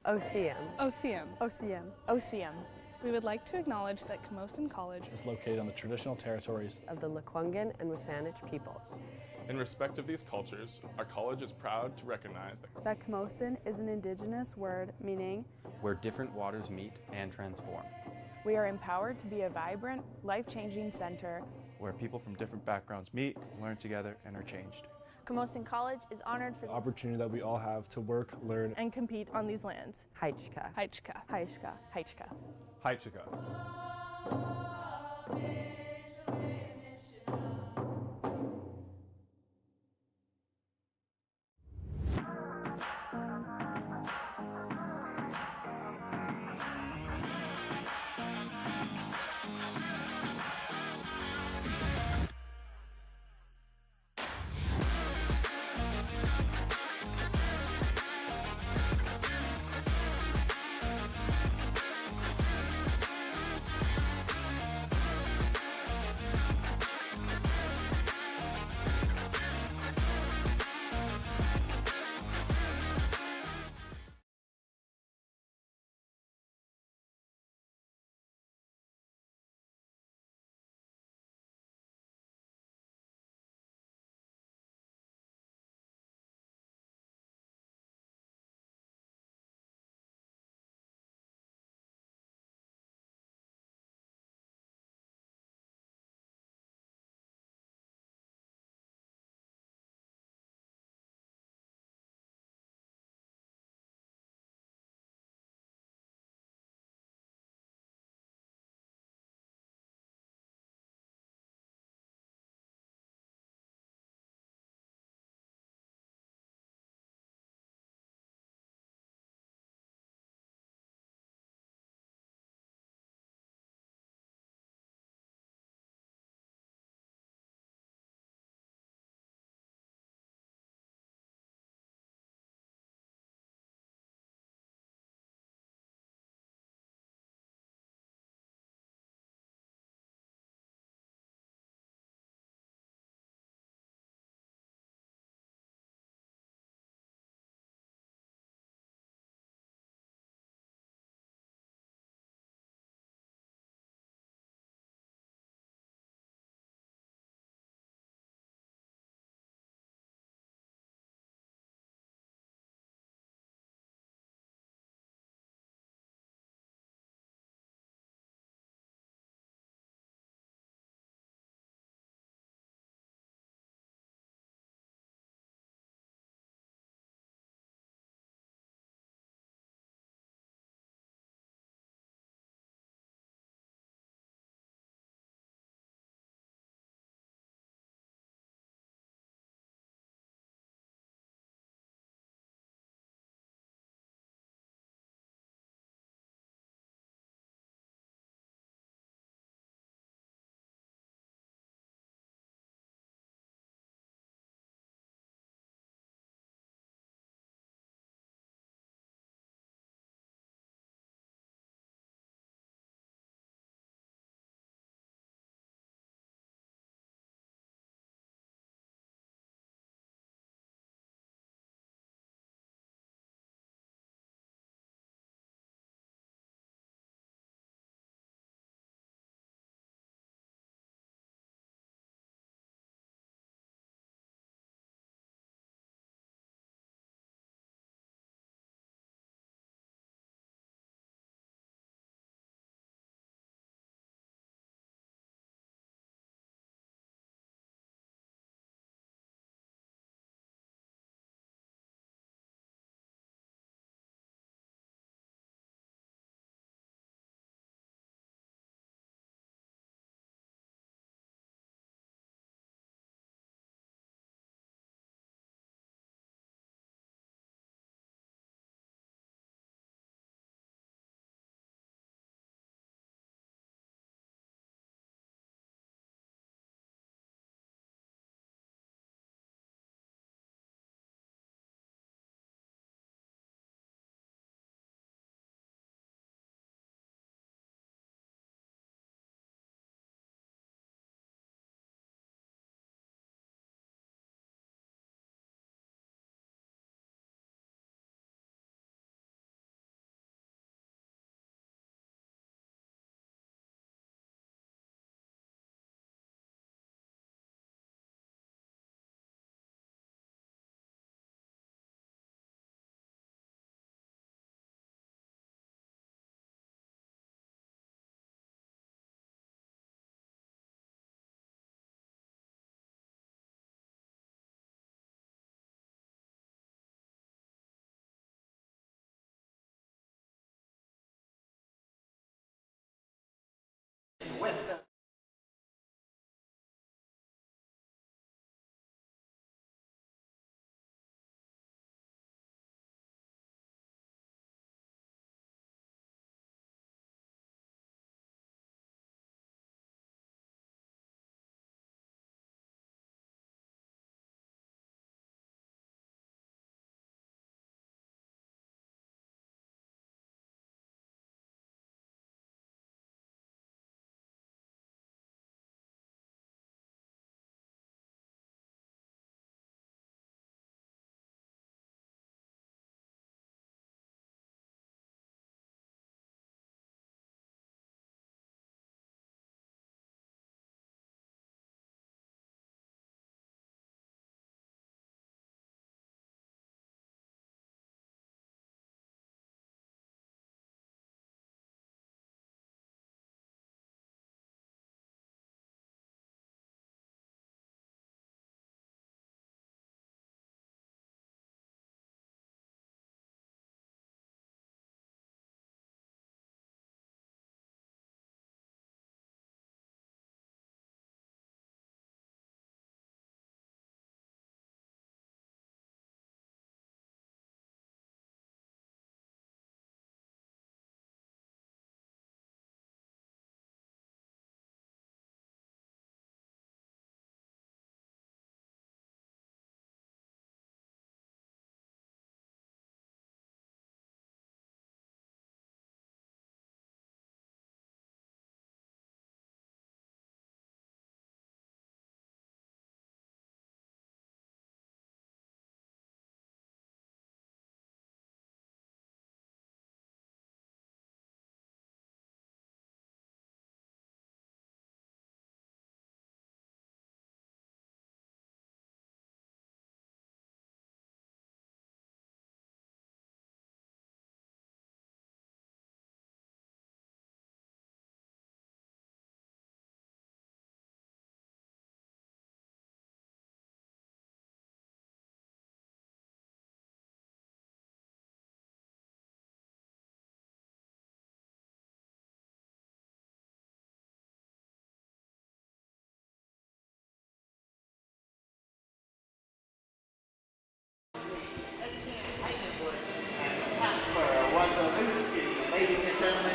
OCM. OCM. OCM. OCM. We would like to acknowledge that Camosun College is located on the traditional territories of the Lkwugen and W SÁNEĆ peoples. In respect of these cultures, our college is proud to recognize that Camosun is an indigenous word meaning where different waters meet and transform. We are empowered to be a vibrant, life-changing center where people from different backgrounds meet, learn together, and are changed. Camosun College is honored for the opportunity that we all have to work, learn, and compete on these lands. Haichka. Haichka. Haichka. Haichka. Haichka.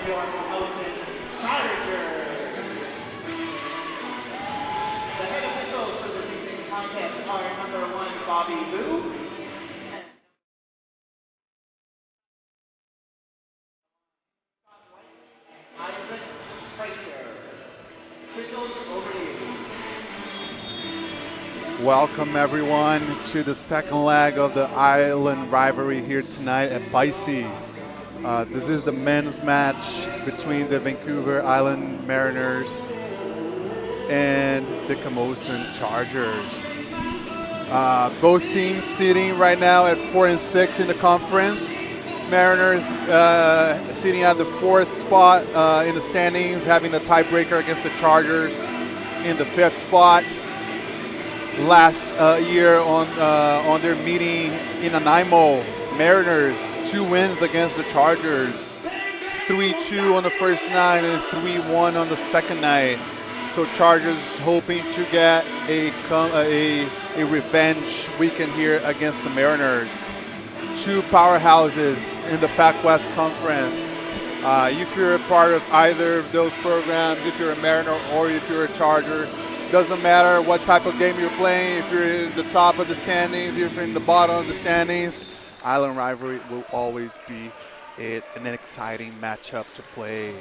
your Camosun College. The head officials for this evening's contest are number 1, Bobby Vu. Welcome everyone to the second leg of the Island rivalry here tonight at VIU. This is the men's match between the Vancouver Island Mariners and the Camosun Chargers. Both teams sitting right now at 4 and 6 in the conference. Mariners sitting at the 4th spot in the standings, having the tiebreaker against the Chargers in the 5th spot. Last year on their meeting in Nanaimo, Mariners 2 wins against the Chargers, 3-2 on the first night and 3-1 on the second night. So Chargers hoping to get a revenge weekend here against the Mariners. 2 powerhouses in the PACWEST conference. If you're a part of either of those programs, if you're a Mariner or if you're a Charger, doesn't matter what type of game you're playing, if you're in the top of the standings, if you're in the bottom of the standings, Island rivalry will always be an exciting matchup to play.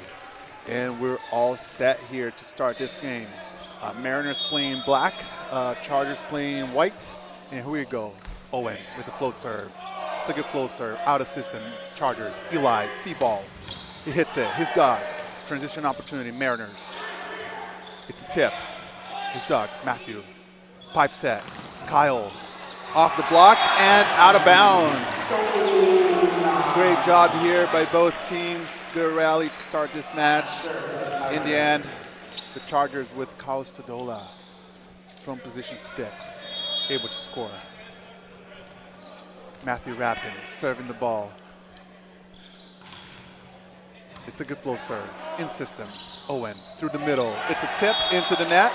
And we're all set here to start this game. Mariners playing black, Chargers playing white, and here we go. Owen with a float serve. It's a good float serve, out of system, Chargers. Eli, C-ball, he hits it, his dog. Transition opportunity, Mariners. It's a tip. His dog, Matthew. Pipe set, Kyle. Off the block and out of bounds. Great job here by both teams. Good rally to start this match. In the end, the Chargers with Kyle Stodola from position 6, able to score. Matthew Rapin serving the ball. It's a good flow serve, in system. Owen through the middle. It's a tip into the net.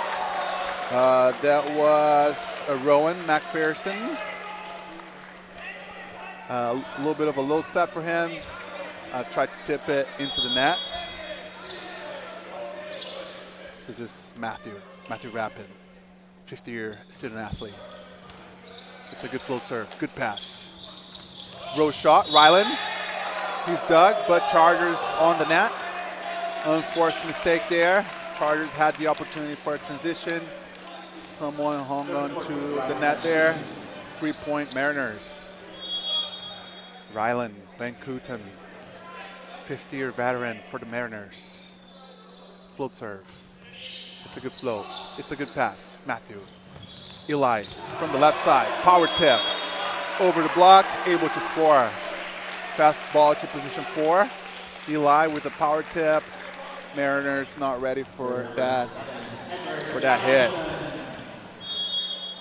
That was Rowan McPherson. A little bit of a low set for him. Tried to tip it into the net. This is Matthew Rapin, 50-year student athlete. It's a good flow serve, good pass. Row shot, Ryland. He's dug, but Chargers on the net. Unforced mistake there. Chargers had the opportunity for a transition. Someone hung on to the net there. 3-point Mariners. Ryland Van Kooten, 50-year veteran for the Mariners. Float serves. It's a good float. It's a good pass. Matthew. Eli from the left side. Power tip. Over the block, able to score. Fast ball to position 4. Eli with a power tip. Mariners not ready for that hit.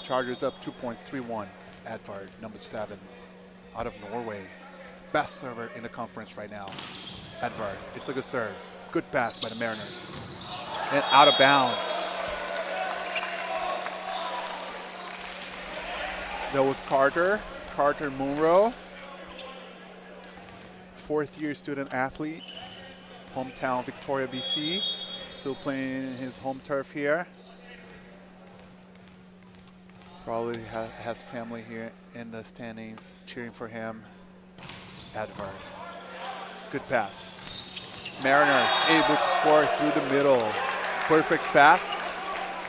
Chargers up 2 points, 3-1. Edvard, number 7, out of Norway. Best server in the conference right now. Edvard, it's a good serve. Good pass by the Mariners. And out of bounds. That was Carter Munro. 4th-year student athlete. Hometown Victoria, BC. Still playing his home turf here. Probably has family here in the standings cheering for him. Edvard. Good pass. Mariners able to score through the middle. Perfect pass.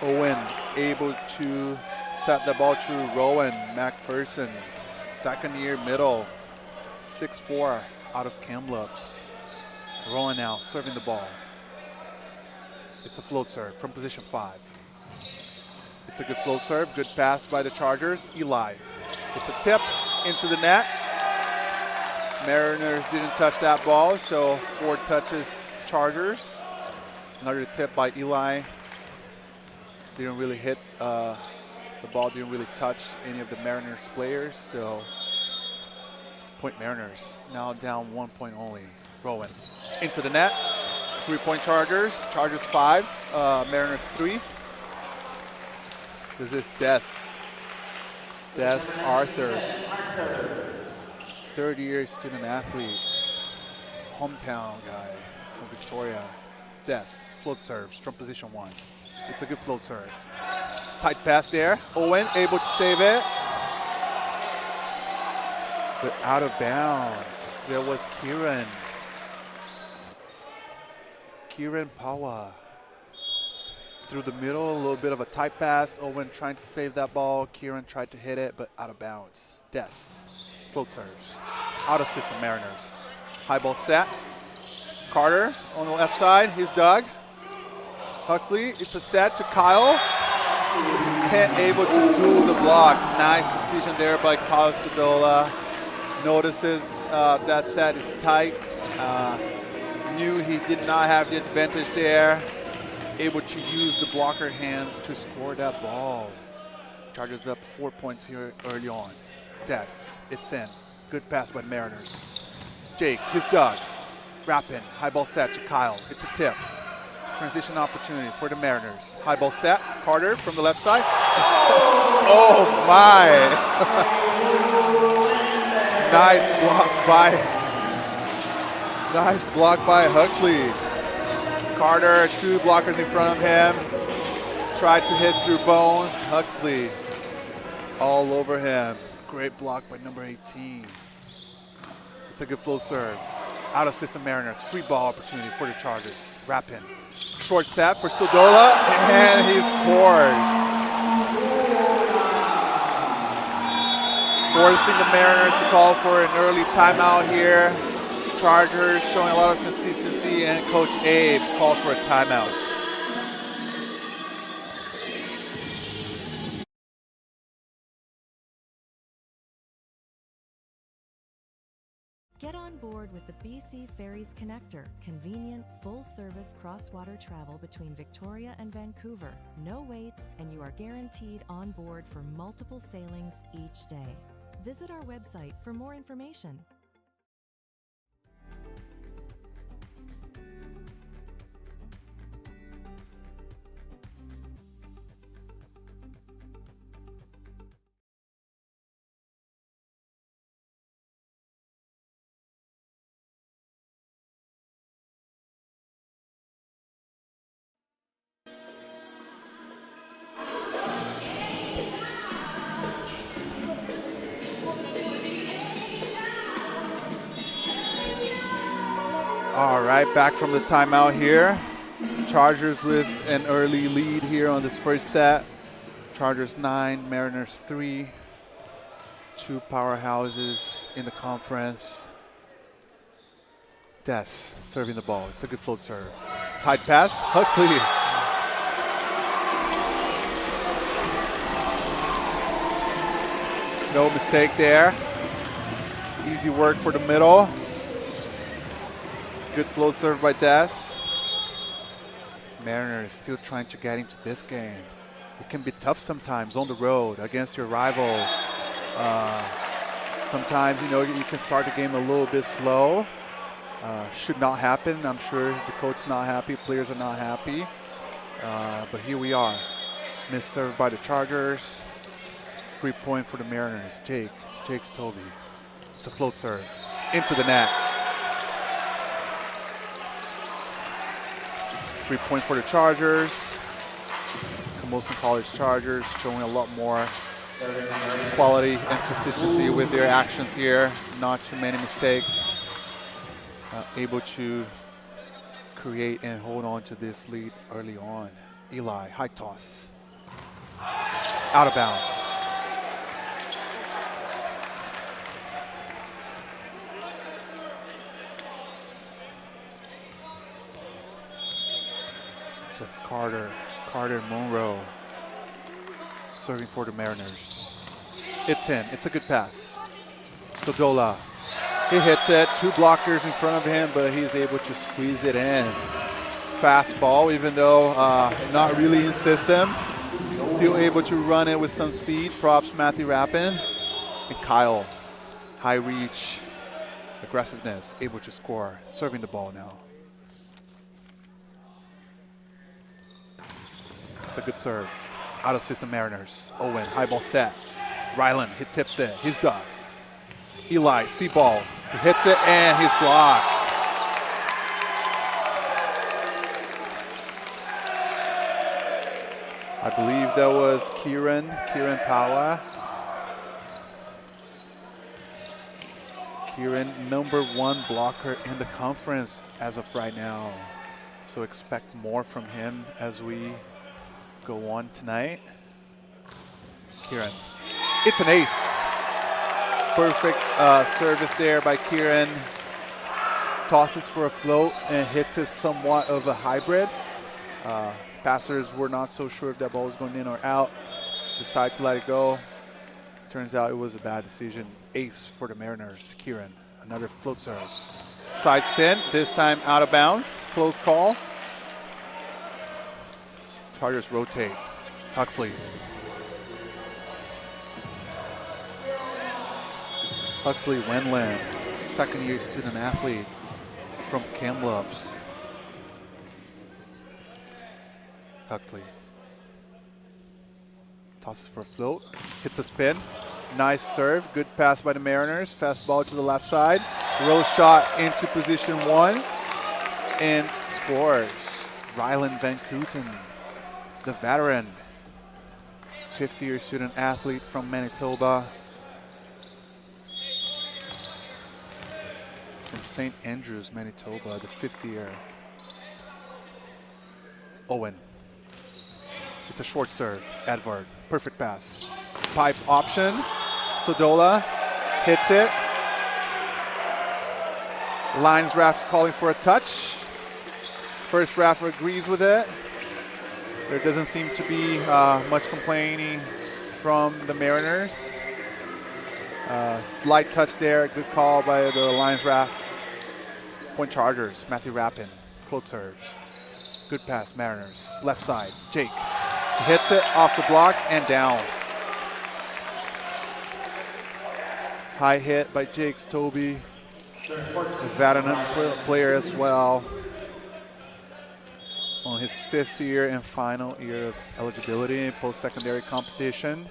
Owen able to set the ball to Rowan McPherson. 2nd-year middle. 6'4", out of Kamloops. Rowan now serving the ball. It's a float serve from position 5. It's a good flow serve, good pass by the Chargers. Eli, it's a tip into the net. Mariners didn't touch that ball, so 4 touches Chargers. Another tip by Eli. Didn't really hit, the ball didn't really touch any of the Mariners players, so point Mariners. Now down 1 point only. Rowan into the net. 3-point Chargers. Chargers 5, Mariners 3. This is Des Arthurs, 3rd-year student athlete, hometown guy from Victoria. Des, float serves from position 1. It's a good float serve. Tight pass there. Owen able to save it. But out of bounds. There was Kieran. Kieran Pawa. Through the middle, a little bit of a tight pass. Owen trying to save that ball. Kieran tried to hit it, but out of bounds. Des, float serves. Out of system, Mariners. High ball set. Carter on the left side, he's dug. Huxley, it's a set to Kyle. Can't able to do the block. Nice decision there by Kyle Stadola. Notices that set is tight. Knew he did not have the advantage there. Able to use the blocker hands to score that ball. Chargers up 4 points here early on. Des, it's in. Good pass by Mariners. Jake, his dug. Rappin, high ball set to Kyle. It's a tip. Transition opportunity for the Mariners. High ball set. Carter from the left side. Oh my! Nice block by Huxley. Carter, 2 blockers in front of him. Tried to hit through Bones. Huxley all over him. Great block by number 18. It's a good flow serve. Out of system, Mariners. Free ball opportunity for the Chargers. Rappin. Short set for Stadola, and he scores. Forcing the Mariners to call for an early timeout here. Chargers showing a lot of consistency, and Coach Abe calls for a timeout. Get on board with the BC Ferries Connector, convenient, full-service cross-water travel between Victoria and Vancouver. No waits, and you are guaranteed on board for multiple sailings each day. Visit our website for more information. All right, back from the timeout here. Chargers with an early lead here on this first set. Chargers 9, Mariners 3. 2 powerhouses in the conference. Des serving the ball. It's a good float serve. Tight pass. Huxley. No mistake there. Easy work for the middle. Good flow serve by Des. Mariners still trying to get into this game. It can be tough sometimes on the road against your rivals. Sometimes, you can start the game a little bit slow. Should not happen. I'm sure the coach's not happy, players are not happy. But here we are. Missed serve by the Chargers. Free point for the Mariners. Jake's Toby. It's a float serve into the net. Free point for the Chargers. Camosun College Chargers showing a lot more quality and consistency with their actions here. Not too many mistakes. Able to create and hold on to this lead early on. Eli, high toss. Out of bounds. That's Carter Monroe serving for the Mariners. It's in. It's a good pass. Stadola. He hits it. 2 blockers in front of him, but he's able to squeeze it in. Fast ball, even though not really in system. Still able to run it with some speed. Props Matthew Rappin. And Kyle. High reach. Aggressiveness. Able to score. Serving the ball now. It's a good serve. Out of system, Mariners. Owen, high ball set. Ryland, he tips it. He's dug. Eli, see ball. He hits it and he's blocked. I believe that was Kieran Pawa. Kieran, #1 blocker in the conference as of right now. So expect more from him as we go on tonight. Kieran, it's an ace. Perfect service there by Kieran. Tosses for a float and hits it somewhat of a hybrid. Passers were not so sure if that ball was going in or out. Decide to let it go. Turns out it was a bad decision. Ace for the Mariners. Kieran, another float serve. Side spin, this time out of bounds. Close call. Chargers rotate. Huxley. Huxley Wenland, second-year student athlete from Kamloops. Huxley tosses for a float, hits a spin. Nice serve, good pass by the Mariners. Fast ball to the left side. Roll shot into position 1 and scores. Rylan Van Kooten, the veteran, 50-year student athlete from Manitoba. From St. Andrews, Manitoba, the 5th year. Owen. It's a short serve. Edvard, perfect pass. Pipe option. Stodola hits it. Lines ref's calling for a touch. First ref agrees with it. There doesn't seem to be much complaining from the Mariners. Slight touch there. Good call by the lines ref. Point Chargers. Matthew Rappin. Float serve. Good pass, Mariners. Left side. Jake. Hits it off the block and down. High hit by Jake's Toby. A veteran player as well. On his 5th year and final year of eligibility in post-secondary competition.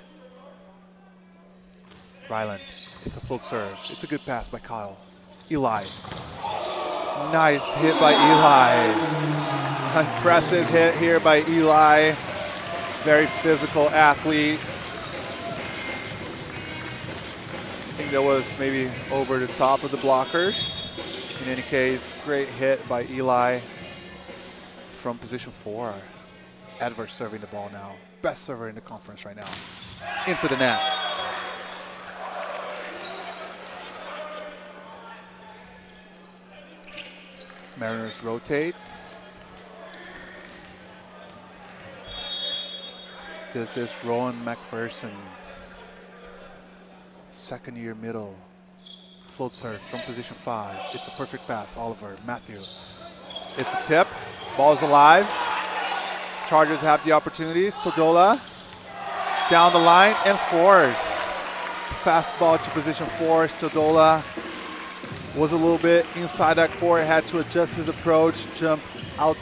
Ryland. It's a float serve. It's a good pass by Kyle. Eli. Nice hit by Eli. Impressive hit here by Eli. Very physical athlete. I think that was maybe over the top of the blockers. In any case, great hit by Eli from position 4. Adverse serving the ball now. Best server in the conference right now. Into the net. Mariners rotate. This is Rowan McPherson, second-year middle. Float serve from position 5. It's a perfect pass. Oliver, Matthew. It's a tip. Ball's alive. Chargers have the opportunity. Stodola down the line and scores. Fastball to position 4. Stodola was a little bit inside that court, had to adjust his approach, jump out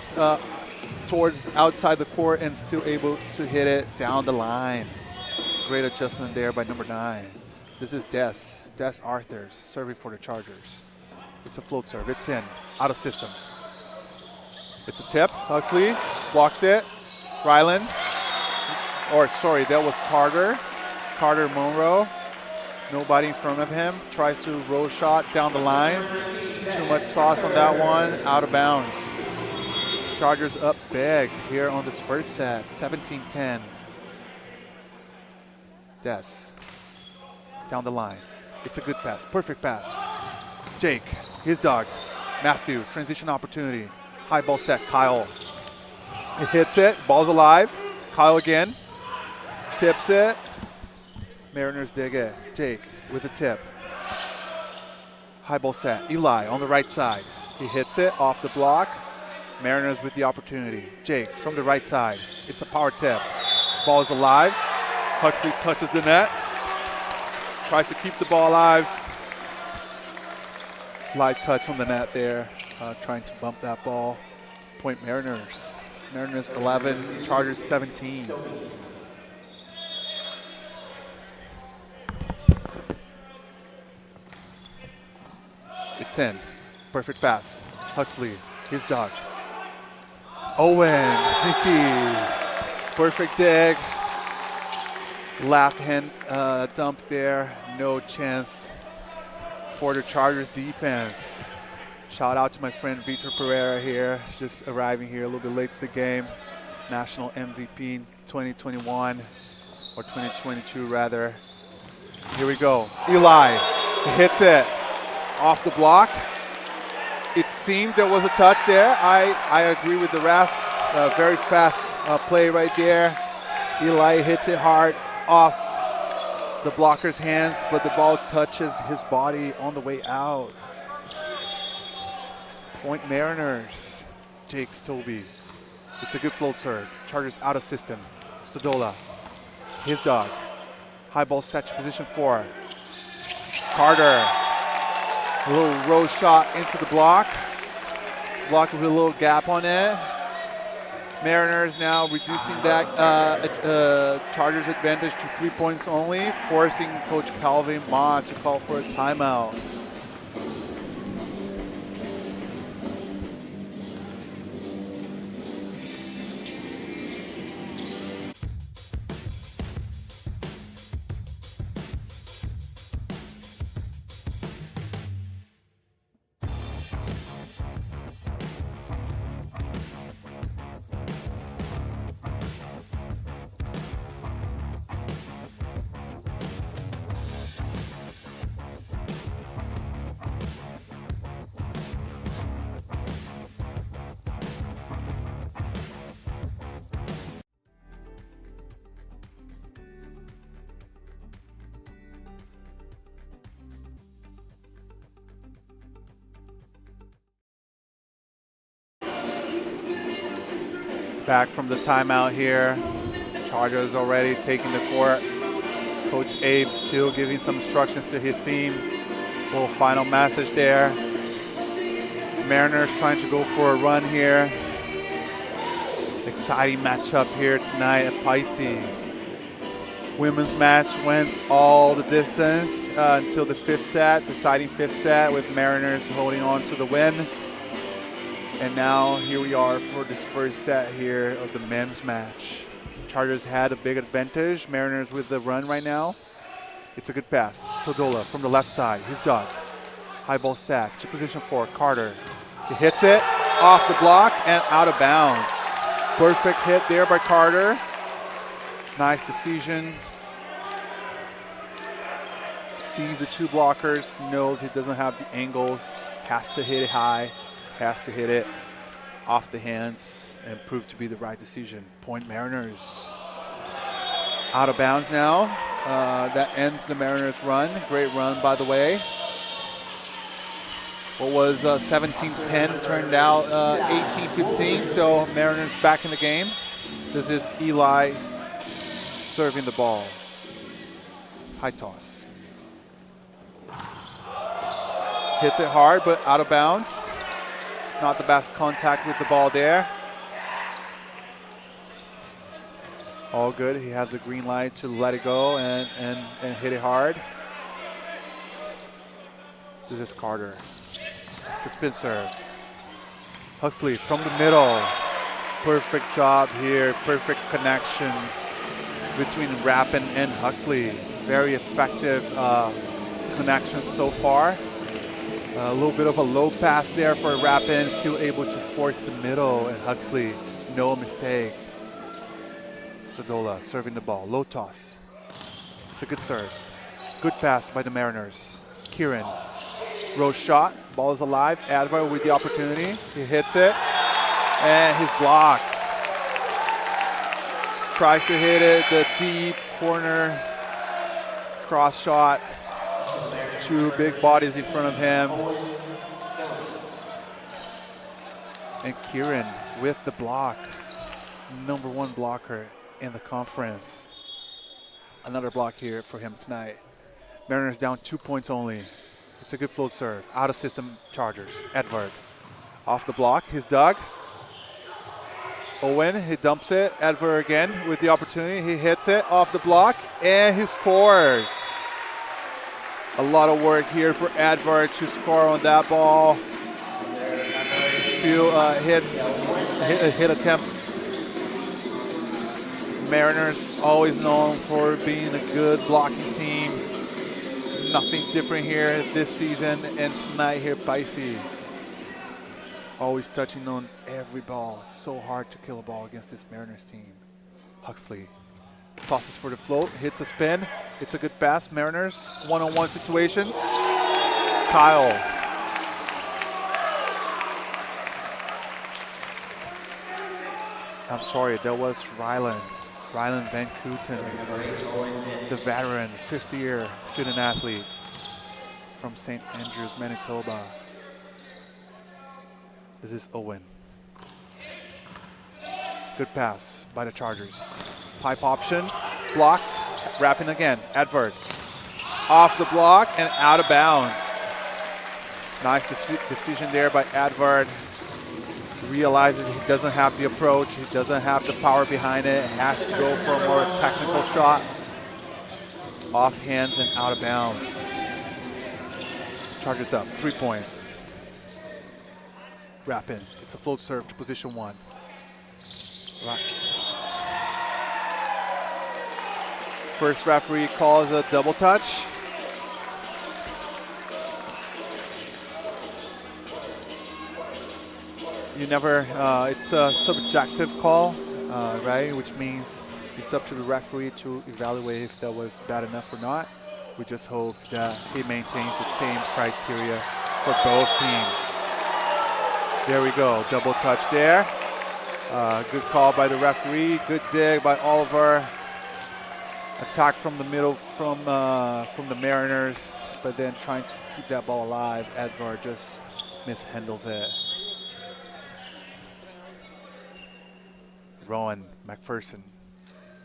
towards outside the court and still able to hit it down the line. Great adjustment there by number 9. This is Des Arthurs serving for the Chargers. It's a float serve. It's in, out of system. It's a tip. Huxley blocks it. Ryland, or sorry, that was Carter. Carter Monroe. Nobody in front of him. Tries to roll shot down the line. Too much sauce on that one. Out of bounds. Chargers up big here on this first set. 17-10. Des. Down the line. It's a good pass. Perfect pass. Jake. His dog. Matthew. Transition opportunity. High ball set. Kyle. He hits it. Ball's alive. Kyle again. Tips it. Mariners dig it. Jake with a tip. High ball set. Eli on the right side. He hits it off the block. Mariners with the opportunity. Jake from the right side. It's a power tip. Ball is alive. Huxley touches the net. Tries to keep the ball alive. Slight touch on the net there. Trying to bump that ball. Point Mariners. Mariners 11, Chargers 17. It's in. Perfect pass. Huxley, his dog. Owen, sneaky. Perfect dig. Left hand dump there. No chance for the Chargers defense. Shout out to my friend Vitor Pereira here, just arriving here a little bit late to the game. National MVP in 2021, or 2022 rather. Here we go. Eli hits it off the block. It seemed there was a touch there. I agree with the ref. Very fast play right there. Eli hits it hard off the blocker's hands, but the ball touches his body on the way out. Point Mariners. Jake Stobie. It's a good float serve. Chargers out of system. Stodola. His dog. High ball set to position 4. Carter. A little row shot into the block. Block with a little gap on it. Mariners now reducing that Chargers advantage to 3 points only, forcing Coach Calvin Ma to call for a timeout. Back from the timeout here. Chargers already taking the court. Coach Abe still giving some instructions to his team. Little final message there. Mariners trying to go for a run here. Exciting matchup here tonight at Pisces. Women's match went all the distance until the 5th set, deciding 5th set with Mariners holding on to the win. And now here we are for this first set here of the men's match. Chargers had a big advantage. Mariners with the run right now. It's a good pass. Stodola from the left side. His dog. High ball set to position 4. Carter. He hits it off the block and out of bounds. Perfect hit there by Carter. Nice decision. Sees the 2 blockers. Knows he doesn't have the angles. Has to hit it high. Has to hit it off the hands and proved to be the right decision. Point Mariners. Out of bounds now. That ends the Mariners run. Great run, by the way. What was 17-10 turned out 18-15, so Mariners back in the game. This is Eli serving the ball. High toss. Hits it hard, but out of bounds. Not the best contact with the ball there. All good. He has the green light to let it go and hit it hard. This is Carter. It's a spin serve. Huxley from the middle. Perfect job here. Perfect connection between Rappin and Huxley. Very effective connection so far. A little bit of a low pass there for Rappin, still able to force the middle, and Huxley, no mistake. Stodola serving the ball, low toss. It's a good serve. Good pass by the Mariners. Kieran, row shot, ball is alive. Advar with the opportunity, he hits it, and he's blocked. Tries to hit it, the deep corner, cross shot. 2 big bodies in front of him. And Kieran with the block. #1 blocker in the conference. Another block here for him tonight. Mariners down 2 points only. It's a good float serve. Out of system Chargers. Edvard. Off the block. His dug. Owen, he dumps it. Edvard again with the opportunity. He hits it off the block and he scores. A lot of work here for Edvard to score on that ball. Few hit attempts. Mariners always known for being a good blocking team. Nothing different here this season and tonight here at BIC. Always touching on every ball. So hard to kill a ball against this Mariners team. Huxley tosses for the float, hits a spin. It's a good pass. Mariners one-on-one situation. Kyle. I'm sorry, that was Rylan Van Kooten, the veteran, 50-year student athlete from St. Andrews, Manitoba. This is Owen. Good pass by the Chargers. Pipe option, blocked, wrapping again, Edvard. Off the block and out of bounds. Nice decision there by Edvard. Realizes he doesn't have the approach, he doesn't have the power behind it, has to go for a more technical shot. Off hands and out of bounds. Chargers up, 3 points. Wrap in, it's a float serve to position 1. Right. First referee calls a double touch. You never, it's a subjective call, right? Which means it's up to the referee to evaluate if that was bad enough or not. We just hope that he maintains the same criteria for both teams. There we go, double touch there. Good call by the referee, good dig by Oliver. Attack from the middle from the Mariners, but then trying to keep that ball alive. Edvard just mishandles it. Rowan McPherson,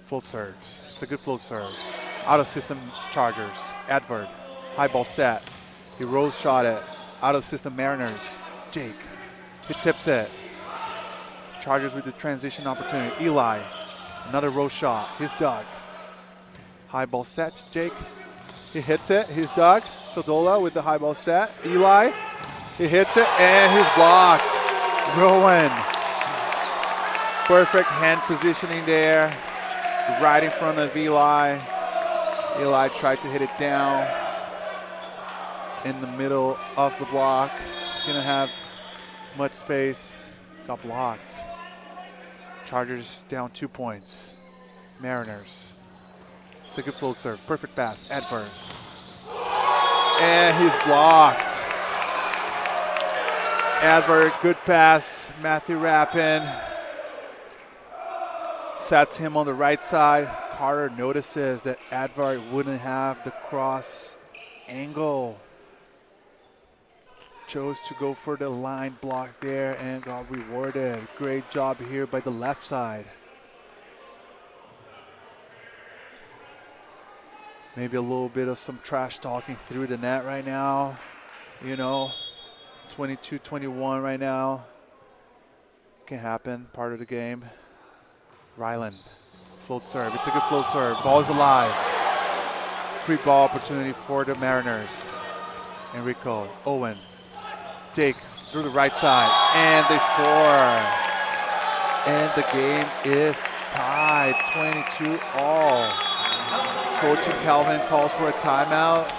float serves. It's a good float serve. Out of system Chargers. Edvard, high ball set. He rolls shot it. Out of system Mariners. Jake, he tips it. Chargers with the transition opportunity. Eli, another roll shot. He's dug. High ball set, Jake. He hits it. He's dug. Stodola with the high ball set. Eli, he hits it and he's blocked. Rowan. Perfect hand positioning there, right in front of Eli. Eli tried to hit it down in the middle of the block. Didn't have much space, got blocked. Chargers down 2 points. Mariners. It's a good float serve, perfect pass, Edvard. And he's blocked. Edvard, good pass, Matthew Rappin. Sets him on the right side. Carter notices that Edvard wouldn't have the cross angle. Chose to go for the line block there and got rewarded. Great job here by the left side. Maybe a little bit of some trash talking through the net right now. You know, 22-21 right now. Can happen, part of the game. Rylan, float serve. It's a good float serve. Ball is alive. Free ball opportunity for the Mariners. Enrico, Owen, Jake through the right side, and they score. And the game is tied, 22-all. Coach Calvin calls for a timeout.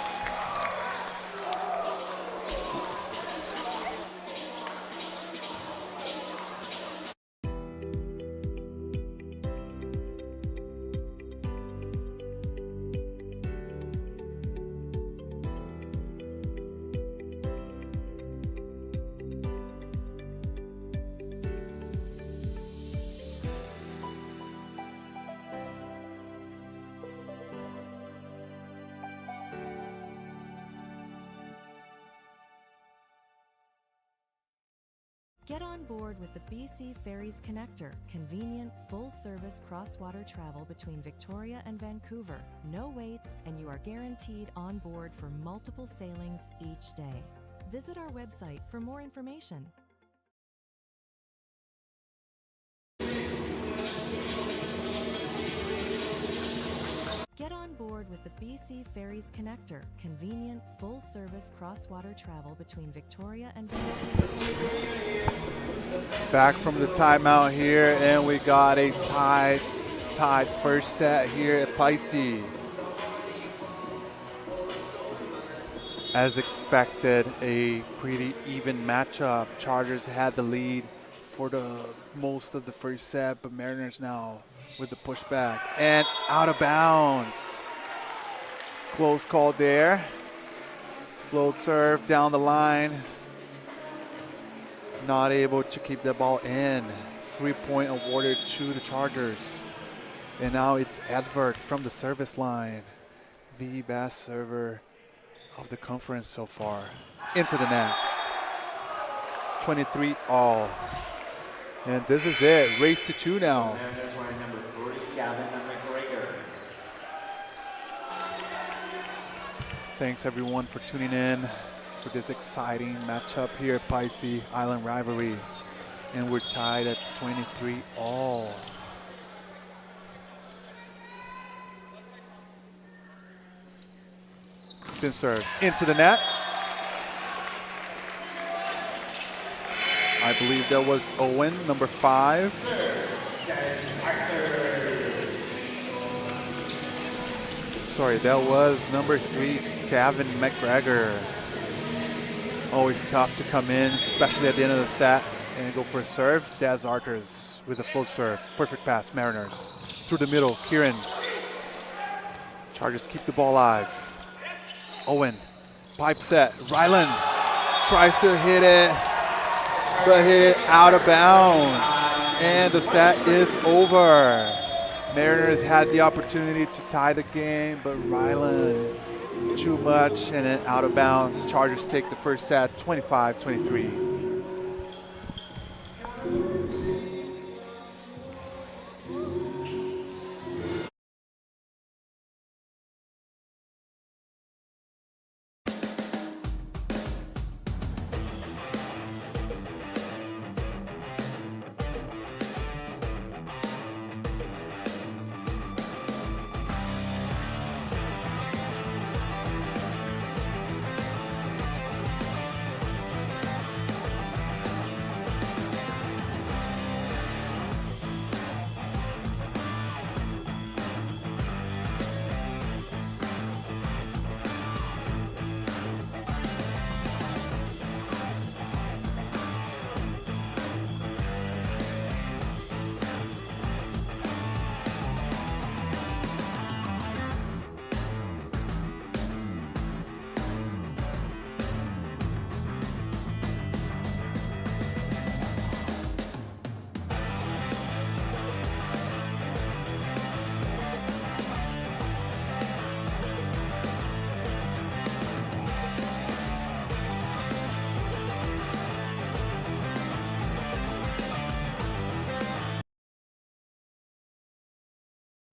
Get on board with the BC Ferries Connector, convenient, full-service cross-water travel between Victoria and Vancouver. No waits, and you are guaranteed on board for multiple sailings each day. Visit our website for more information. Get on board with the BC Ferries Connector, convenient, full-service cross-water travel between Victoria and Vancouver. Back from the timeout here, and we got a tie tied first set here at Pisces. As expected, a pretty even matchup. Chargers had the lead for the most of the first set, but Mariners now with the pushback and out of bounds. Close call there. Float serve down the line. Not able to keep the ball in. Free point awarded to the Chargers. And now it's Edvard from the service line. The best server of the conference so far. Into the net. 23 all. And this is it. Race to 2 now. Thanks everyone for tuning in for this exciting matchup here at Pisces Island Rivalry. And we're tied at 23 all. Spin serve into the net. I believe that was Owen, number 5. Sorry, that was number 3, Gavin McGregor. Always tough to come in, especially at the end of the set, and go for a serve. Des Arters with a full serve. Perfect pass, Mariners. Through the middle, Kieran. Chargers keep the ball alive. Owen, pipe set. Ryland tries to hit it, but hit it out of bounds. And the set is over. Mariners had the opportunity to tie the game, but Ryland too much and then out of bounds. Chargers take the first set 25-23.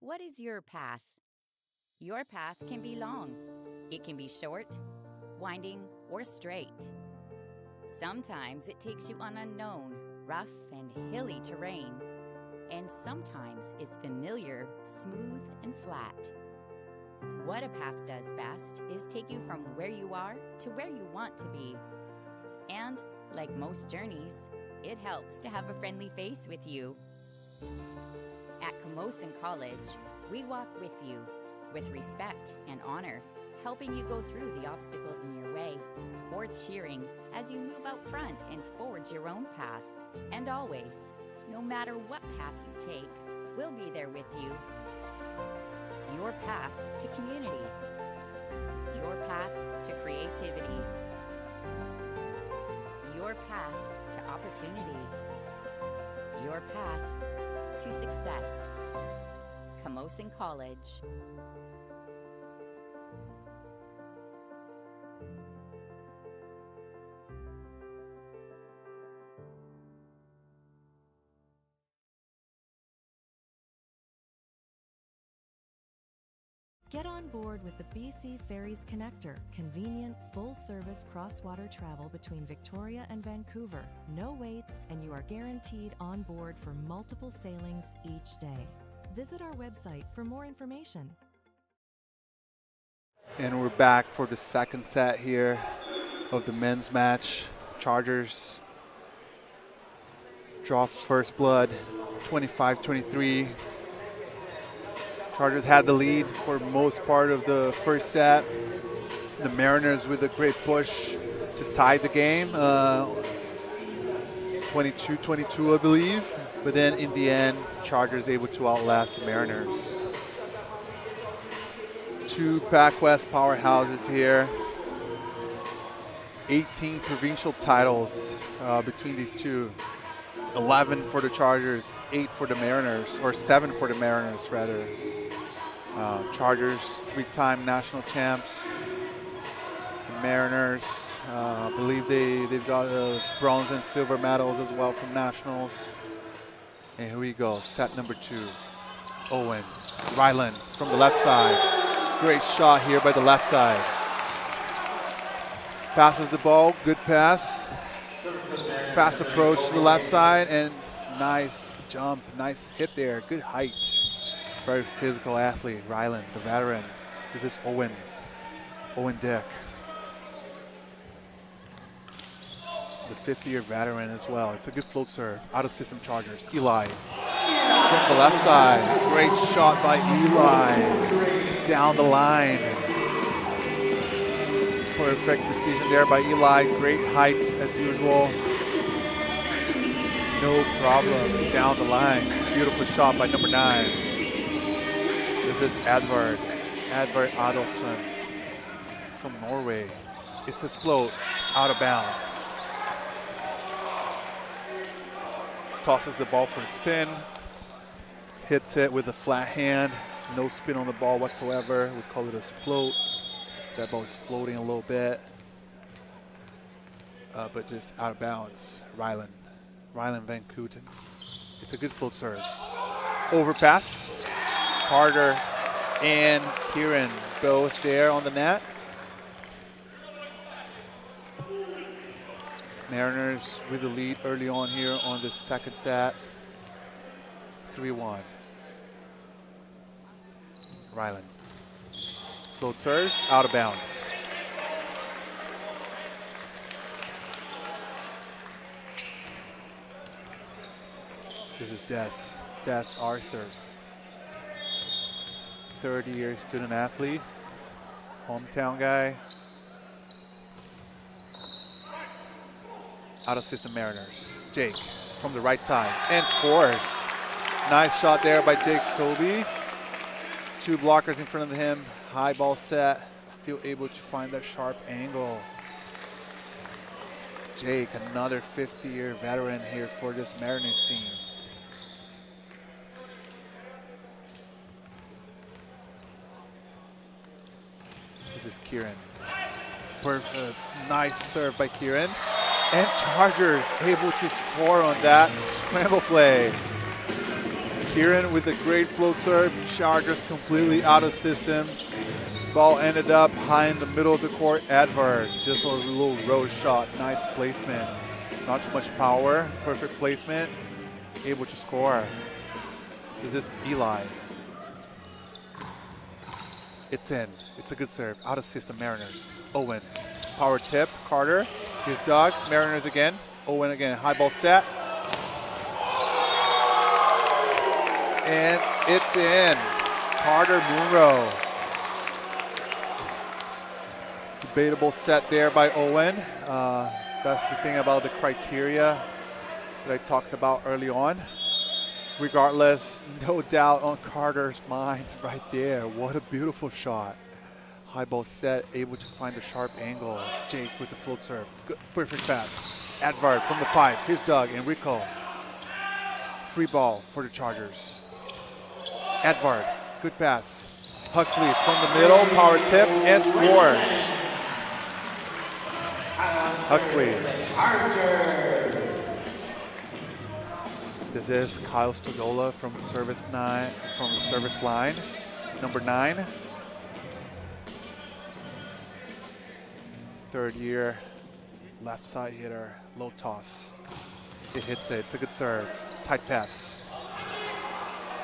What is your path? Your path can be long. It can be short, winding, or straight. Sometimes it takes you on unknown, rough, and hilly terrain. And sometimes it's familiar, smooth, and flat. What a path does best is take you from where you are to where you want to be. And, like most journeys, it helps to have a friendly face with you. At Camosun College, we walk with you, with respect and honor, helping you go through the obstacles in your way, or cheering as you move out front and forge your own path. And always, no matter what path you take, we'll be there with you. Your path to community. Your path to creativity. Your path to opportunity. Your path to success. Camosun College. Get on board with the BC Ferries Connector, convenient, full-service cross-water travel between Victoria and Vancouver. No waits, and you are guaranteed on board for multiple sailings each day. Visit our website for more information. And we're back for the second set here of the men's match. Chargers draw first blood, 25-23. Chargers had the lead for most part of the first set. The Mariners with a great push to tie the game, 22-22, I believe. But then in the end, Chargers able to outlast the Mariners. Two PACWEST powerhouses here. 18 provincial titles between these two. 11 for the Chargers, 8 for the Mariners, or 7 for the Mariners rather. Chargers, 3-time national champs. The Mariners, I believe they've got those bronze and silver medals as well from nationals. And here we go, set number 2. Owen, Ryland from the left side. Great shot here by the left side. Passes the ball, good pass. Fast approach to the left side and nice jump, nice hit there, good height. Very physical athlete, Ryland, the veteran. This is Owen Dick. The 50-year veteran as well. It's a good float serve. Out of system Chargers. Eli from the left side. Great shot by Eli. Down the line. Perfect decision there by Eli. Great height as usual. No problem. Down the line. Beautiful shot by number 9. This is Edvard Adolfsson from Norway. It's a float. Out of bounds. Tosses the ball for a spin, hits it with a flat hand, no spin on the ball whatsoever. We call it a float. That ball is floating a little bit, but just out of bounds. Ryland Van Kooten. It's a good float serve. Overpass. Carter and Kieran both there on the net. Mariners with the lead early on here on the second set. 3-1. Ryland. Float serves, out of bounds. This is Des Arthurs. 30-year student athlete, hometown guy. Out of system Mariners. Jake from the right side and scores. Nice shot there by Jake Stobie. 2 blockers in front of him. High ball set. Still able to find that sharp angle. Jake, another 50-year veteran here for this Mariners team. This is Kieran. Nice serve by Kieran. And Chargers able to score on that scramble play. Kieran with a great float serve. Chargers completely out of system. Ball ended up high in the middle of the court. Edvard, just a little rose shot. Nice placement. Not too much power. Perfect placement. Able to score. This is Eli. It's in. It's a good serve. Out of system Mariners. Owen. Power tip. Carter. His dog, Mariners again. Owen again, high ball set. And it's in. Carter Munro. Debatable set there by Owen. That's the thing about the criteria that I talked about early on. Regardless, no doubt on Carter's mind right there. What a beautiful shot. High ball set, able to find a sharp angle. Jake with the float serve. Good, perfect pass. Edvard from the pipe. His dog, Enrico. Free ball for the Chargers. Edvard, good pass. Huxley from the middle, power tip, and scores. Huxley. This is Kyle Stodola from the service line, number 9. 3rd year, left side hitter, low toss. It hits it, it's a good serve. Tight pass.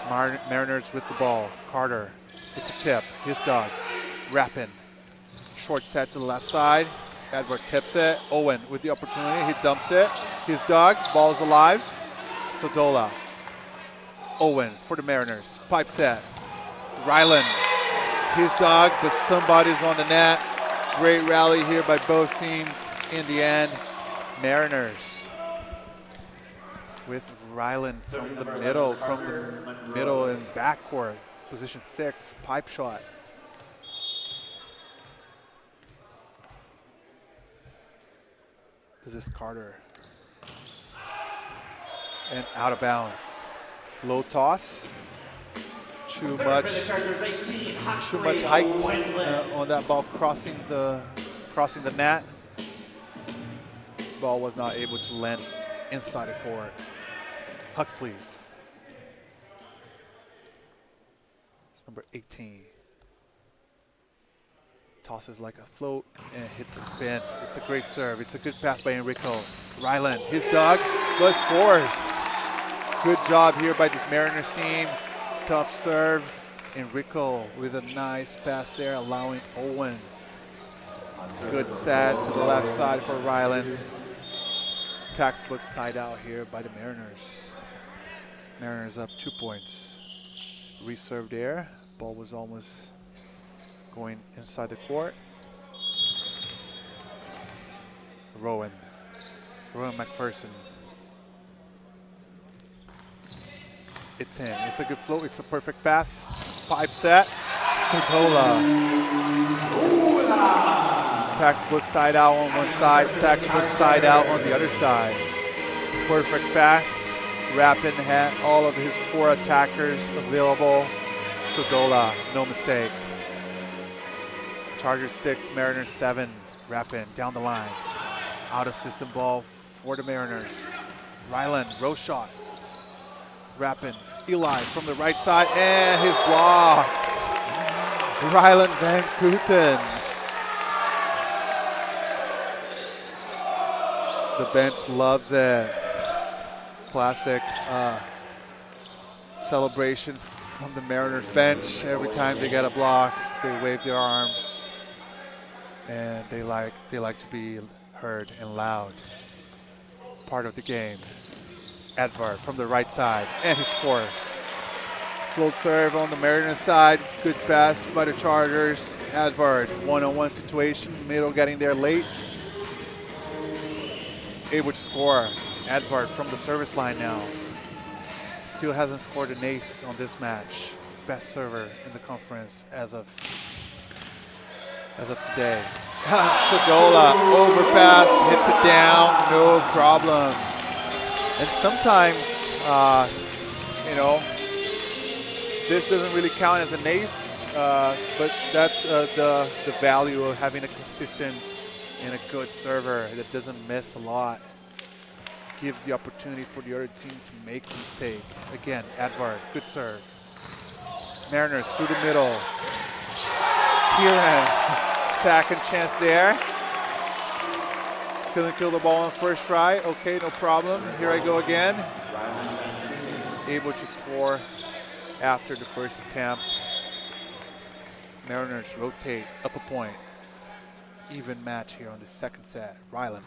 Mariners with the ball. Carter, it's a tip, his dog. Rappin. Short set to the left side. Edward tips it. Owen with the opportunity, he dumps it. His dog, ball is alive. Stodola. Owen for the Mariners, pipe set. Rylan, his dog, but somebody's on the net. Great rally here by both teams. In the end, Mariners with Rylan from the middle and backcourt. Position 6, pipe shot. This is Carter. And out of bounds. Low toss. Too much height on that ball crossing the net. Ball was not able to land inside the court. Huxley. It's number 18. Tosses like a float and hits a spin. It's a great serve. It's a good pass by Enrico. Rylan, his dog, but scores. Good job here by this Mariners team. Tough serve. Enrico with a nice pass there, allowing Owen. Good set to the left side for Rylan. Textbook side out here by the Mariners. Mariners up 2 points. Reserve there. Ball was almost going inside the court. Rowan McPherson. It's in. It's a good flow. It's a perfect pass. Pipe set. Stodola. Textbook side out on one side. Textbook side out on the other side. Perfect pass. Rapin had all of his 4 attackers available. Stodola, no mistake. Chargers 6, Mariners 7. Rapin down the line. Out of system ball for the Mariners. Rylan, row shot. Rapin, Eli from the right side, and his blocked. Rylan Van Kooten. The bench loves it. Classic celebration from the Mariners bench. Every time they get a block, they wave their arms, and they like to be heard and loud. Part of the game. Edvard from the right side, and he scores. Float serve on the Mariners side. Good pass by the Chargers. Edvard, one-on-one situation. Middle getting there late. Able to score. Edvard from the service line now. Still hasn't scored an ace on this match. Best server in the conference as of today. Stodola, overpass, hits it down, no problem. And sometimes, this doesn't really count as an ace, but that's the value of having a consistent and a good server that doesn't miss a lot. Gives the opportunity for the other team to make a mistake. Again, Edvard, good serve. Mariners through the middle. Kieran, second chance there. Couldn't kill the ball on first try. Okay, no problem. Here I go again. Able to score after the first attempt. Mariners rotate up a point. Even match here on the second set. Rylan.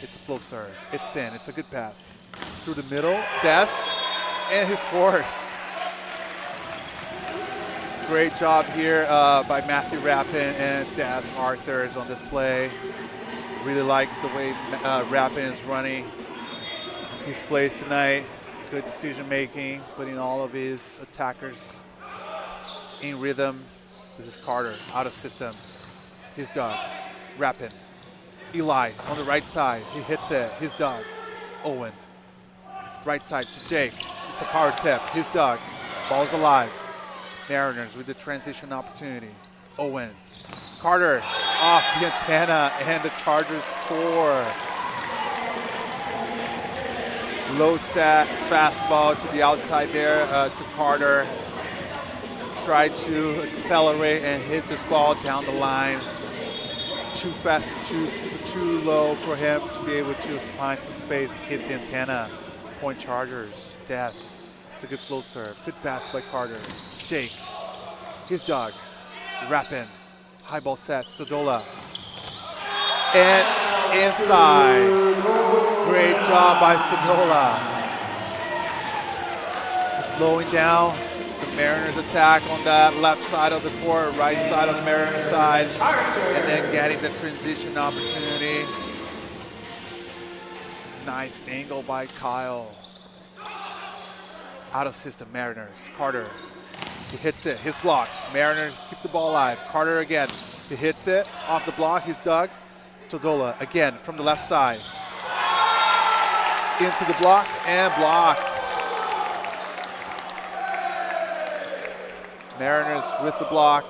It's a flow serve. It's in. It's a good pass. Through the middle. Des. And he scores. Great job here by Matthew Rapin and Des Arthur is on this play. Really like the way Rapin is running his plays tonight. Good decision making, putting all of his attackers in rhythm. This is Carter, out of system. His dog, Rapin. Eli on the right side, he hits it. His dog, Owen. Right side to Jake. It's a power tip. His dog, ball's alive. Mariners with the transition opportunity. Owen. Carter off the antenna, and the Chargers score. Low set, fastball to the outside there to Carter. Tried to accelerate and hit this ball down the line. Too fast, too low for him to be able to find some space, hit the antenna. Point Chargers, Des. It's a good flow serve. Good pass by Carter. Jake, his dog, Rapin. High ball set, Stodola. And inside. Great job by Stodola. Slowing down the Mariners attack on that left side of the court, right side on the Mariners side, and then getting the transition opportunity. Nice angle by Kyle. Out of system, Mariners. Carter, he hits it, he's blocked. Mariners keep the ball alive. Carter again, he hits it, off the block, he's dug. Stodola again from the left side. Into the block and blocked. Mariners with the block.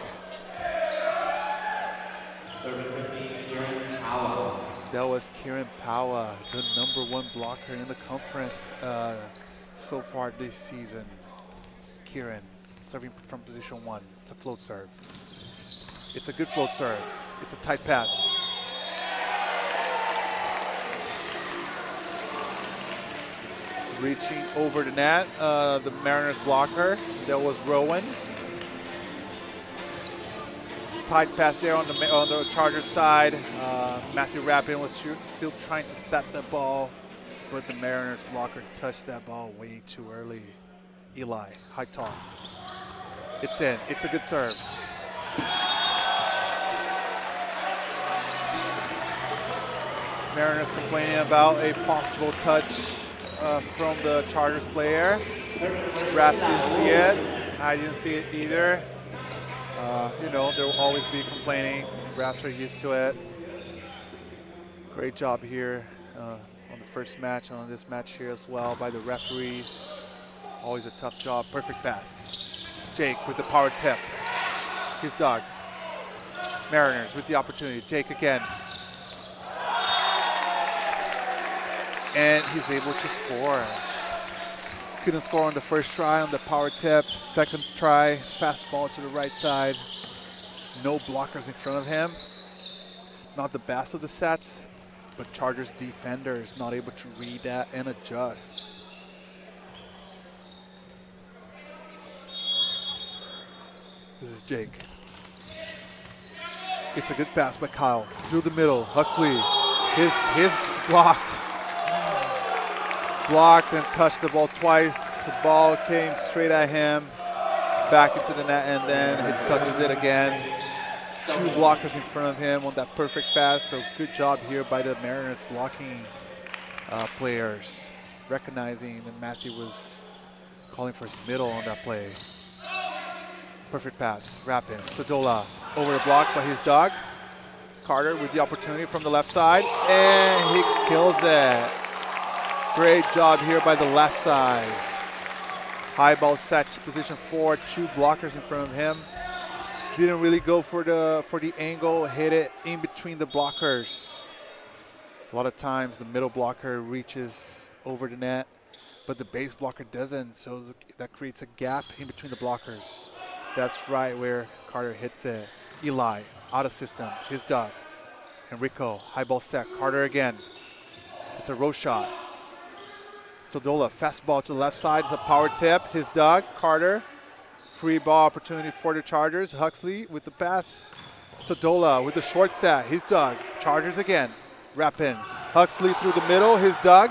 That was Kieran Pawa, the #1 blocker in the conference so far this season. Kieran serving from position 1. It's a float serve. It's a good float serve. It's a tight pass. Reaching over the net, the Mariners blocker. That was Rowan. Tight pass there on the Chargers side. Matthew Rappin was still trying to set the ball, but the Mariners blocker touched that ball way too early. Eli, high toss. It's in. It's a good serve. Mariners complaining about a possible touch from the Chargers player. Refs didn't see it. I didn't see it either. You know, there will always be complaining. Refs are used to it. Great job here on the first match and on this match here as well by the referees. Always a tough job. Perfect pass. Jake with the power tip. His dog. Mariners with the opportunity. Jake again. And he's able to score. Couldn't score on the first try on the power tip. Second try, fastball to the right side. No blockers in front of him. Not the best of the sets, but Chargers defenders not able to read that and adjust. This is Jake. It's a good pass by Kyle. Through the middle, Huxley. His blocked. Blocked and touched the ball twice. The ball came straight at him, back into the net, and then he touches it again. 2 blockers in front of him on that perfect pass, so good job here by the Mariners blocking players, recognizing that Matthew was calling for his middle on that play. Perfect pass, Rappin, Stodola over the block by his dog. Carter with the opportunity from the left side, and he kills it. Great job here by the left side. High ball set to position 4, 2 blockers in front of him. Didn't really go for the angle, hit it in between the blockers. A lot of times the middle blocker reaches over the net, but the base blocker doesn't, so that creates a gap in between the blockers. That's right where Carter hits it. Eli, out of system, his dog. Enrico, high ball set, Carter again. It's a row shot. Stodola, fastball to the left side, it's a power tip, his dog, Carter. Free ball opportunity for the Chargers. Huxley with the pass. Stodola with the short set, his dog. Chargers again, Rappin. Huxley through the middle, his dog.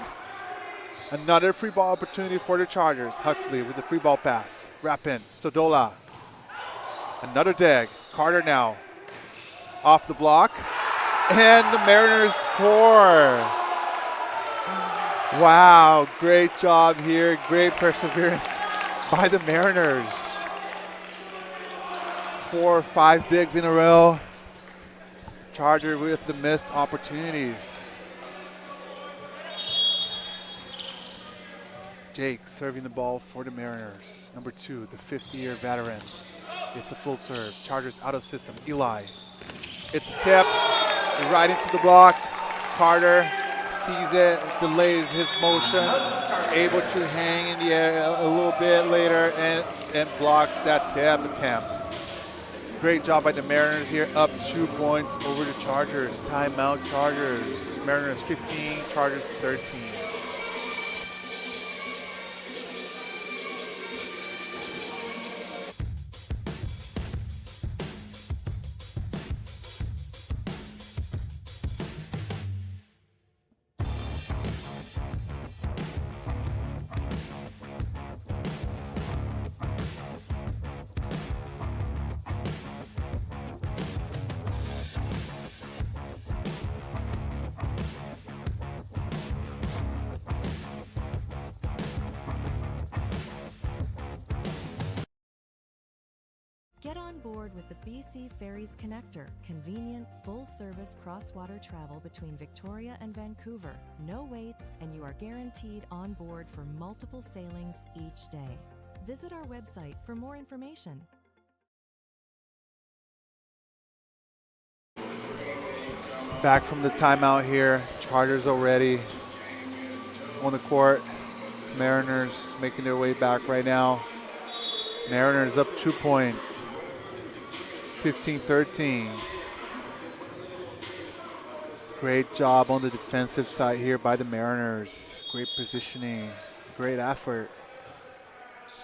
Another free ball opportunity for the Chargers. Huxley with the free ball pass. Rappin, Stodola. Another dig, Carter now. Off the block, and the Mariners score. Wow, great job here. Great perseverance by the Mariners. 4 or 5 digs in a row. Charger with the missed opportunities. Jake serving the ball for the Mariners. Number 2, the 5th-year veteran. It's a full serve. Chargers out of system. Eli. It's a tip right into the block. Carter sees it, delays his motion, able to hang in the air a little bit later and blocks that tip attempt. Great job by the Mariners here, up 2 points over the Chargers. Timeout Chargers. Mariners 15, Chargers 13. Get on board with the BC Ferries Connector, convenient, full-service cross-water travel between Victoria and Vancouver. No waits, and you are guaranteed on board for multiple sailings each day. Visit our website for more information. Back from the timeout here. Chargers already on the court. Mariners making their way back right now. Mariners up 2 points. 15-13. Great job on the defensive side here by the Mariners. Great positioning, great effort.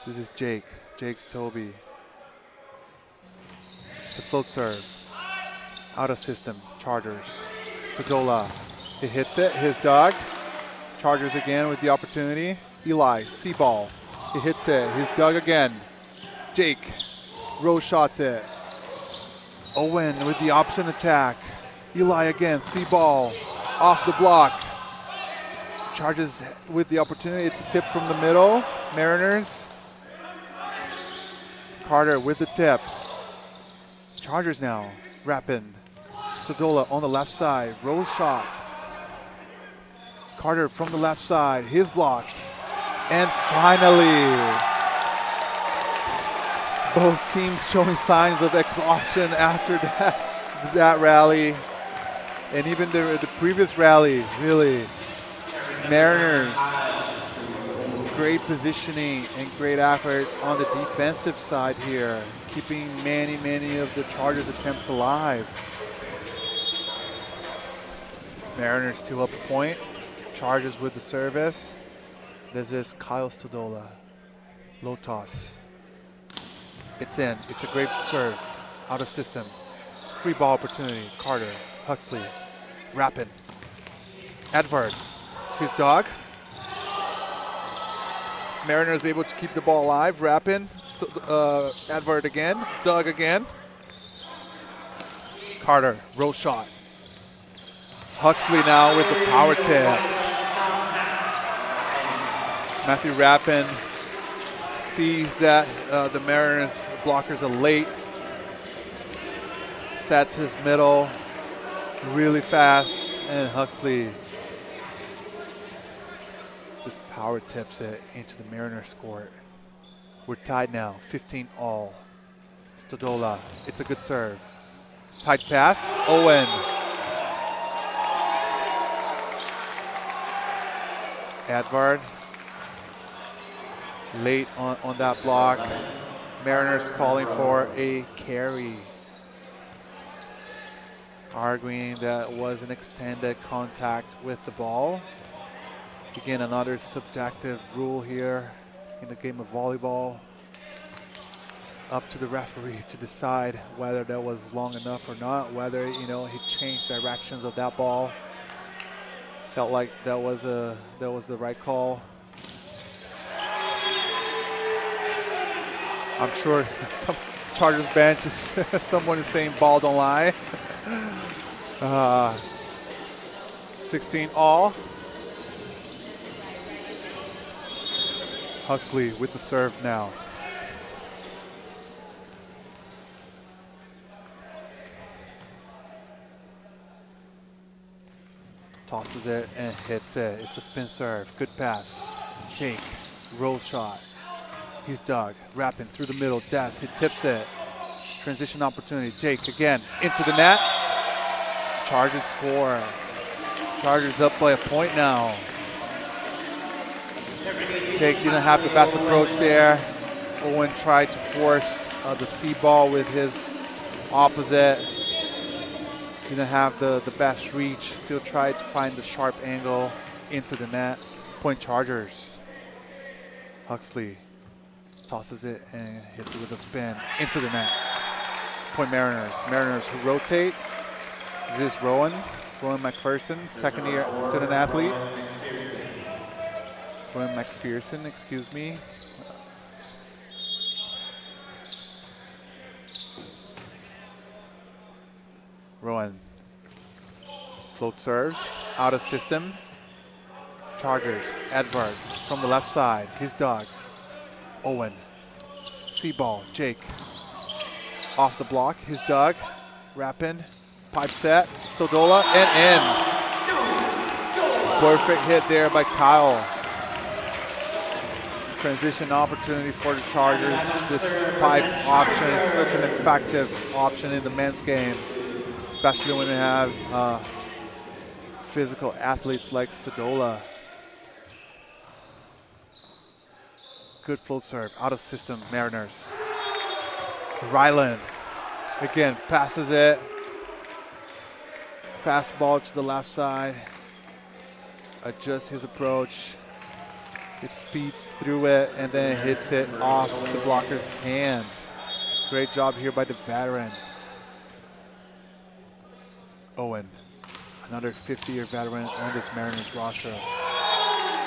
This is Jake. Jake's Toby. It's a float serve. Out of system. Chargers. Stodola. He hits it. His dog. Chargers again with the opportunity. Eli. C-ball. He hits it. His dog again. Jake. Row shots it. Owen with the option attack. Eli again, C-ball, off the block. Chargers with the opportunity. It's a tip from the middle. Mariners. Carter with the tip. Chargers now, Rappin. Stodola on the left side, roll shot. Carter from the left side, his blocks. And finally, both teams showing signs of exhaustion after that rally. And even the previous rally, really. Mariners, great positioning and great effort on the defensive side here, keeping many of the Chargers' attempts alive. Mariners still up a point. Chargers with the service. This is Kyle Stodola. Low toss. It's in. It's a great serve. Out of system. Free ball opportunity. Carter. Huxley. Rappin. Edvard. His dog. Mariners able to keep the ball alive. Rappin. Edvard again. Doug again. Carter. Roll shot. Huxley now with the power tip. Matthew Rappin sees that the Mariners blockers are late. Sets his middle really fast, and Huxley just power tips it into the Mariners court. We're tied now, 15-all. Stodola, it's a good serve. Tight pass, Owen. Edvard. Late on that block. Mariners calling for a carry. Arguing that was an extended contact with the ball. Again, another subjective rule here in the game of volleyball. Up to the referee to decide whether that was long enough or not, whether, you know, he changed directions of that ball. Felt like that was the right call. I'm sure Chargers bench is someone is saying ball don't lie. 16-all. Huxley with the serve now. Tosses it and hits it. It's a spin serve. Good pass. Jake, roll shot. He's Doug, Rappin through the middle. Des, he tips it. Transition opportunity. Jake again into the net. Chargers score. Chargers up by a point now. Jake didn't have the best approach there. Owen tried to force the C-ball with his opposite. Didn't have the best reach. Still tried to find the sharp angle into the net. Point Chargers. Huxley tosses it and hits it with a spin into the net. Point Mariners. Mariners who rotate. This is Rowan McPherson, second-year student athlete. Rowan McPherson, excuse me. Rowan. Float serves, out of system. Chargers, Edvard from the left side, his dog. Owen. C-ball, Jake. Off the block, he's dug. Rappin, pipe set, Stodola, and in. Perfect hit there by Kyle. Transition opportunity for the Chargers. This pipe option is such an effective option in the men's game, especially when they have physical athletes like Stodola. Good full serve, out of system, Mariners. Ryland, again, passes it. Fastball to the left side. Adjusts his approach. It speeds through it and then hits it off the blocker's hand. Great job here by the veteran. Owen, another 50-year veteran on this Mariners roster.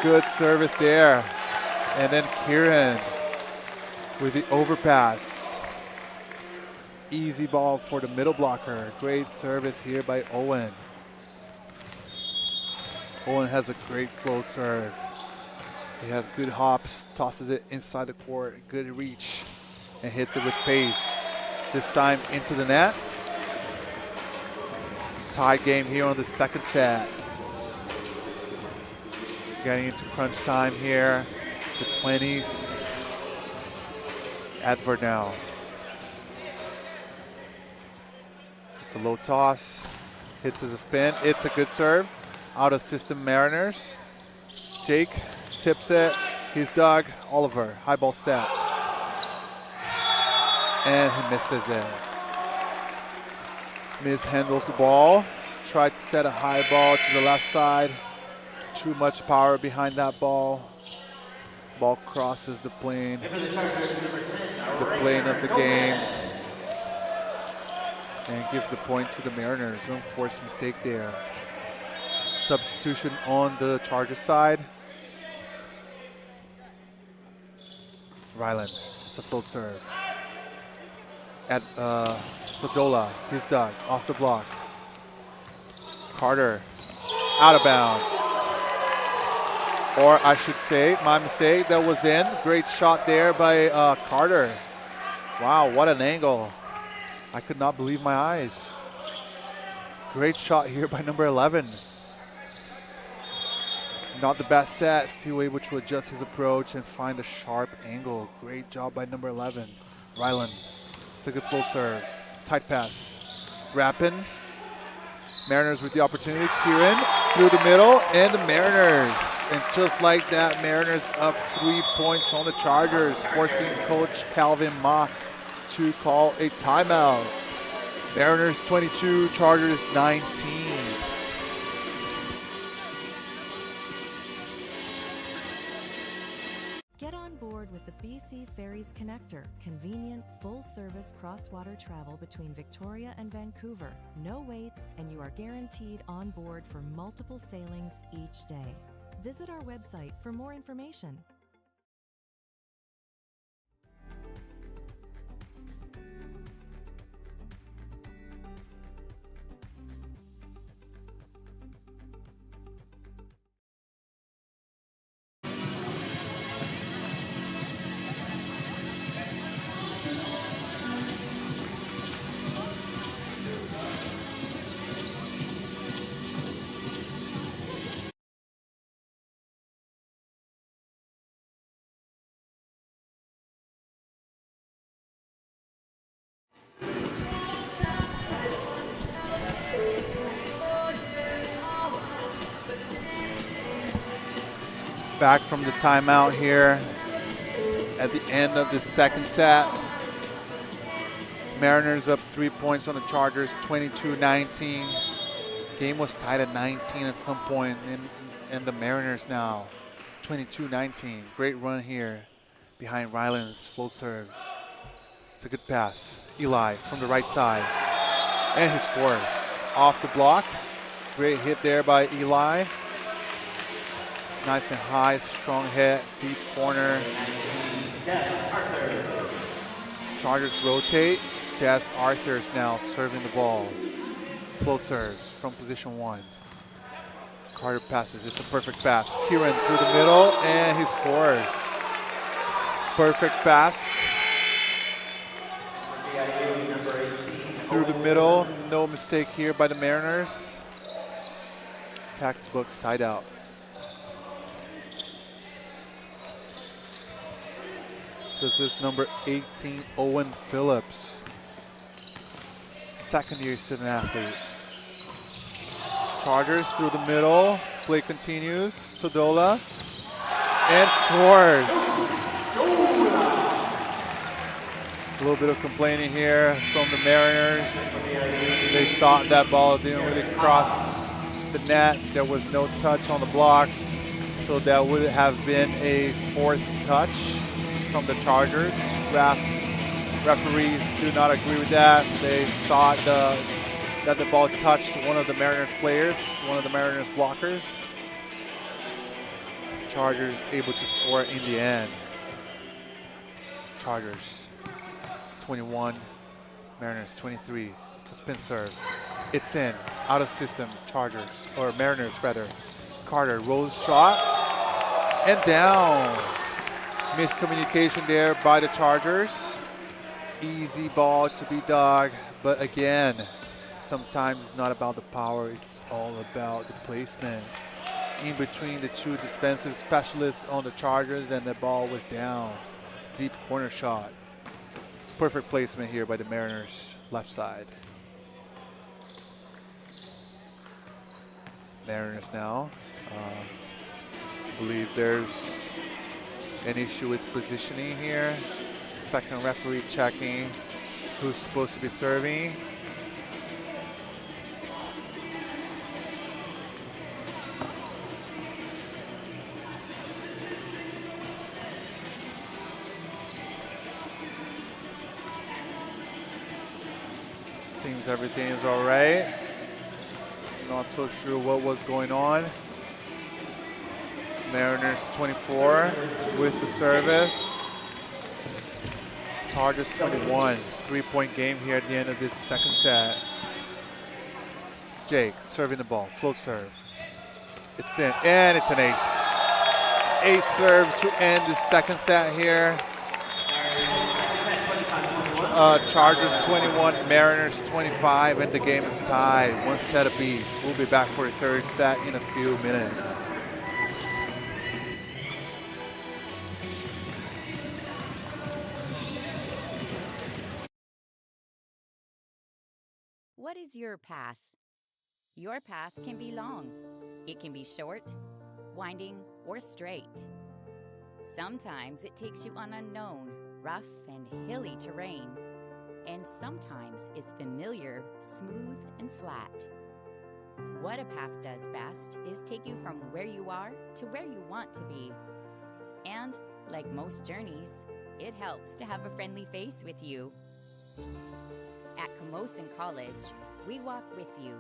Good service there. And then Kieran with the overpass. Easy ball for the middle blocker. Great service here by Owen. Owen has a great flow serve. He has good hops, tosses it inside the court, good reach, and hits it with pace. This time into the net. Tie game here on the second set. Getting into crunch time here. The 20s. Edward now. It's a low toss. Hits as a spin. It's a good serve. Out of system Mariners. Jake tips it. He's dug. Oliver, high ball set. And he misses it. Mishandles the ball. Tried to set a high ball to the left side. Too much power behind that ball. Ball crosses the plane. The plane of the game. And gives the point to the Mariners. Unforced mistake there. Substitution on the Chargers side. Ryland, it's a full serve. At Stodola, he's dug, off the block. Carter, out of bounds. Or I should say, my mistake, that was in. Great shot there by Carter. Wow, what an angle. I could not believe my eyes. Great shot here by number 11. Not the best set, still able to adjust his approach and find a sharp angle. Great job by number 11, Ryland. It's a good full serve. Tight pass. Rappin. Mariners with the opportunity. Kieran through the middle, and the Mariners. And just like that, Mariners up 3 points on the Chargers, forcing Coach Calvin Ma to call a timeout. Mariners 22, Chargers 19. Get on board with the BC Ferries Connector, convenient, full-service cross-water travel between Victoria and Vancouver. No waits, and you are guaranteed on board for multiple sailings each day. Visit our website for more information. Back from the timeout here at the end of the second set. Mariners up 3 points on the Chargers, 22-19. Game was tied at 19 at some point, and the Mariners now 22-19. Great run here behind Ryland's full serve. It's a good pass. Eli from the right side, and he scores off the block. Great hit there by Eli. Nice and high, strong hit, deep corner. Chargers rotate. Des Arthur's now serving the ball. Full serves from position 1. Carter passes, it's a perfect pass. Kieran through the middle, and he scores. Perfect pass. Through the middle, no mistake here by the Mariners. Textbook side out. This is number 18, Owen Phillips. Second-year student athlete. Chargers through the middle. Play continues. Todola. And scores. A little bit of complaining here from the Mariners. They thought that ball didn't really cross the net. There was no touch on the blocks. So that would have been a fourth touch from the Chargers. Referees do not agree with that. They thought that the ball touched one of the Mariners players, one of the Mariners blockers. Chargers able to score in the end. Chargers 21, Mariners 23. It's a spin serve. It's in, out of system. Chargers, or Mariners rather. Carter rolls shot and down. Miscommunication there by the Chargers. Easy ball to be dug, but again, sometimes it's not about the power, it's all about the placement. In between the two defensive specialists on the Chargers, and the ball was down. Deep corner shot. Perfect placement here by the Mariners, left side. Mariners now. I believe there's an issue with positioning here. Second referee checking who's supposed to be serving. Seems everything is all right. Not so sure what was going on. Mariners 24 with the service. Chargers 21. 3-point game here at the end of this second set. Jake serving the ball, float serve. It's in, and it's an ace. Ace serve to end the second set here. Chargers 21, Mariners 25, and the game is tied. One set apiece. We'll be back for the third set in a few minutes. What is your path? Your path can be long. It can be short, winding, or straight. Sometimes it takes you on unknown, rough, and hilly terrain. And sometimes it's familiar, smooth, and flat. What a path does best is take you from where you are to where you want to be. And, like most journeys, it helps to have a friendly face with you. At Camosun College, we walk with you,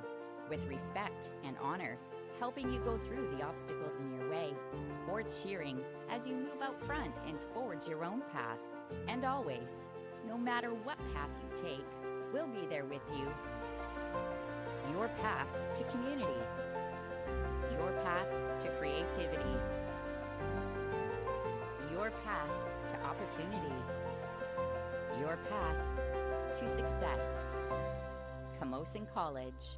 with respect and honor, helping you go through the obstacles in your way, or cheering as you move out front and forge your own path. And always, no matter what path you take, we'll be there with you. Your path to community. Your path to creativity. Your path to opportunity. Your path to success. Camosun College.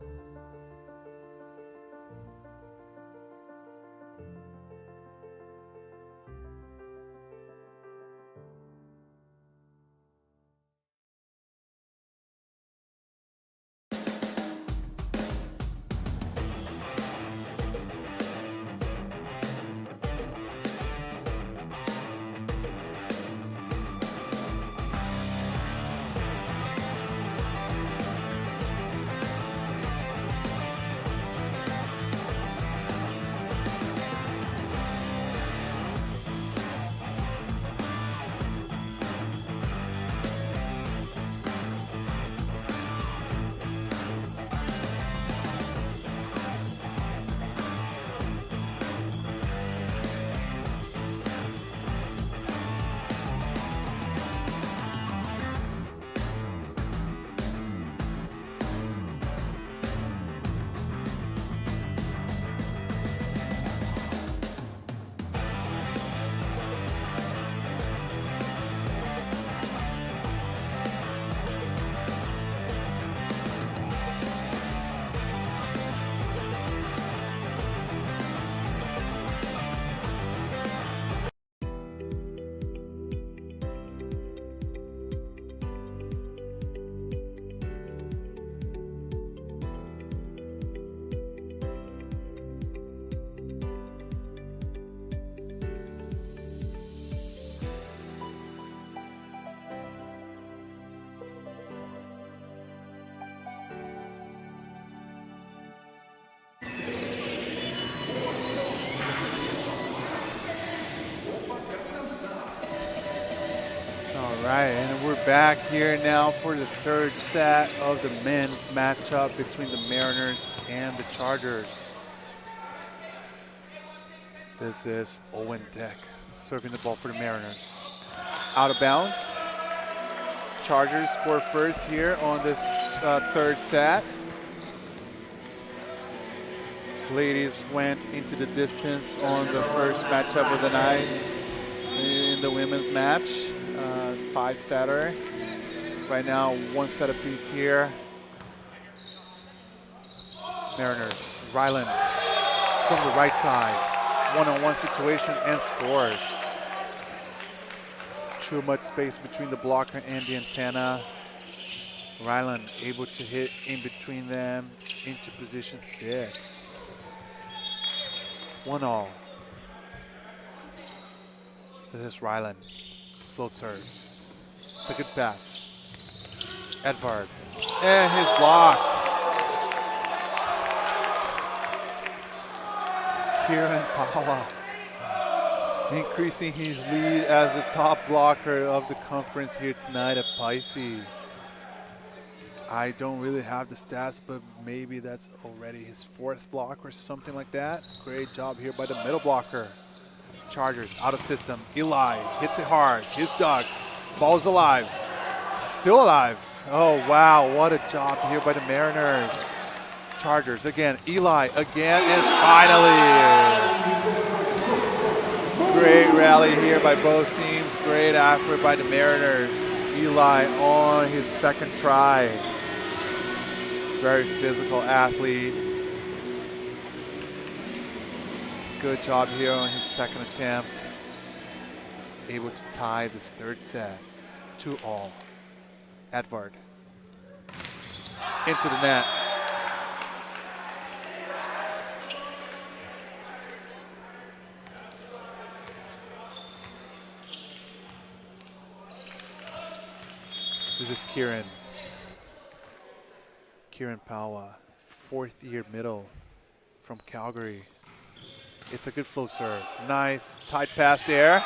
right, and we're back here now for the third set of the men's matchup between the Mariners and the Chargers. This is Owen Deck serving the ball for the Mariners. Out of bounds. Chargers score first here on this third set. Ladies went into the distance on the first matchup of the night in the women's match. 5-setter. Right now, 1 set apiece here. Mariners, Ryland from the right side. One-on-one situation and scores. Too much space between the blocker and the antenna. Ryland able to hit in between them into position 6. 1-all. This is Ryland. Float serves. It's a good pass. Edvard. And he's blocked. Kieran Pawa increasing his lead as the top blocker of the conference here tonight at Pisces. I don't really have the stats, but maybe that's already his 4th block or something like that. Great job here by the middle blocker. Chargers out of system. Eli hits it hard. He's dug. Ball's alive. Still alive. Oh, wow. What a job here by the Mariners. Chargers again. Eli again. And finally. Great rally here by both teams. Great effort by the Mariners. Eli on his 2nd try. Very physical athlete. Good job here on his 2nd attempt. Able to tie this 3rd set. 2-all. Edvard. Into the net. This is Kieran. Kieran Pawa, 4th-year middle from Calgary. It's a good flow serve. Nice tight pass there.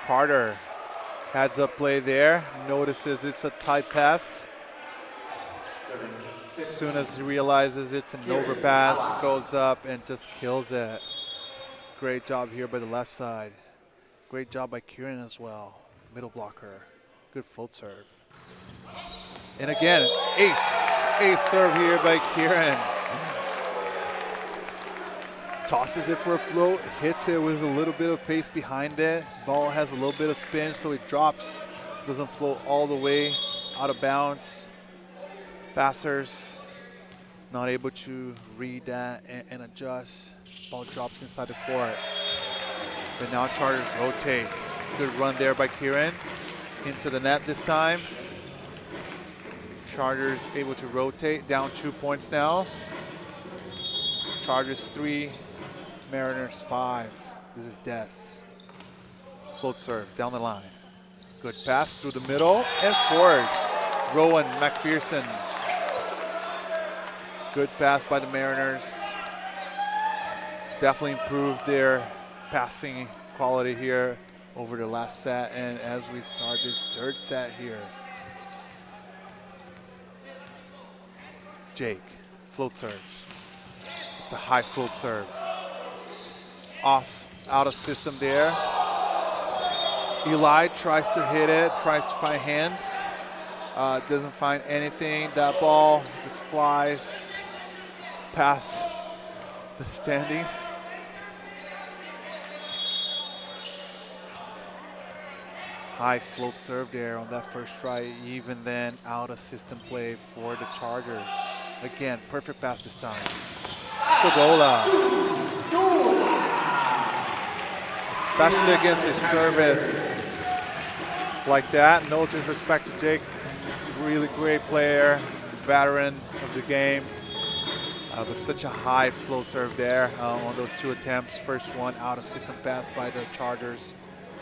Carter, heads up play there. Notices it's a tight pass. As soon as he realizes it's an overpass, goes up and just kills it. Great job here by the left side. Great job by Kieran as well. Middle blocker. Good float serve. And again, ace serve here by Kieran. Tosses it for a float, hits it with a little bit of pace behind it. Ball has a little bit of spin, so it drops. Doesn't float all the way out of bounds. Passers not able to read that and adjust. Ball drops inside the court. But now Chargers rotate. Good run there by Kieran. Into the net this time. Chargers able to rotate, down 2 points now. Chargers 3, Mariners 5. This is Des. Float serve down the line. Good pass through the middle and scores. Rowan McPherson. Good pass by the Mariners. Definitely improved their passing quality here over the last set, and as we start this 3rd set here. Jake, float serves. It's a high float serve. Out of system there. Eli tries to hit it, tries to find hands. Doesn't find anything. That ball just flies past the standings. High float serve there on that first try, even then out of system play for the Chargers. Again, perfect pass this time. Stogola. Especially against a service like that. No disrespect to Jake. Really great player, veteran of the game. But such a high float serve there on those 2 attempts. First one out of system pass by the Chargers.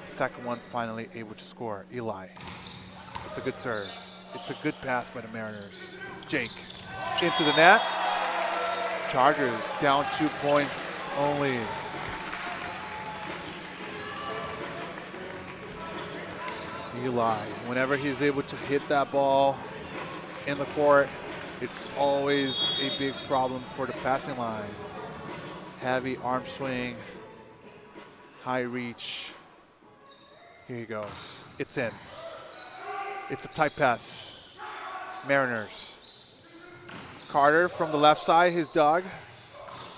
Second one finally able to score. Eli. It's a good serve. It's a good pass by the Mariners. Jake into the net. Chargers down 2 points only. Eli. Whenever he's able to hit that ball in the court, it's always a big problem for the passing line. Heavy arm swing, high reach. Here he goes. It's in. It's a tight pass. Mariners. Carter from the left side, his dog.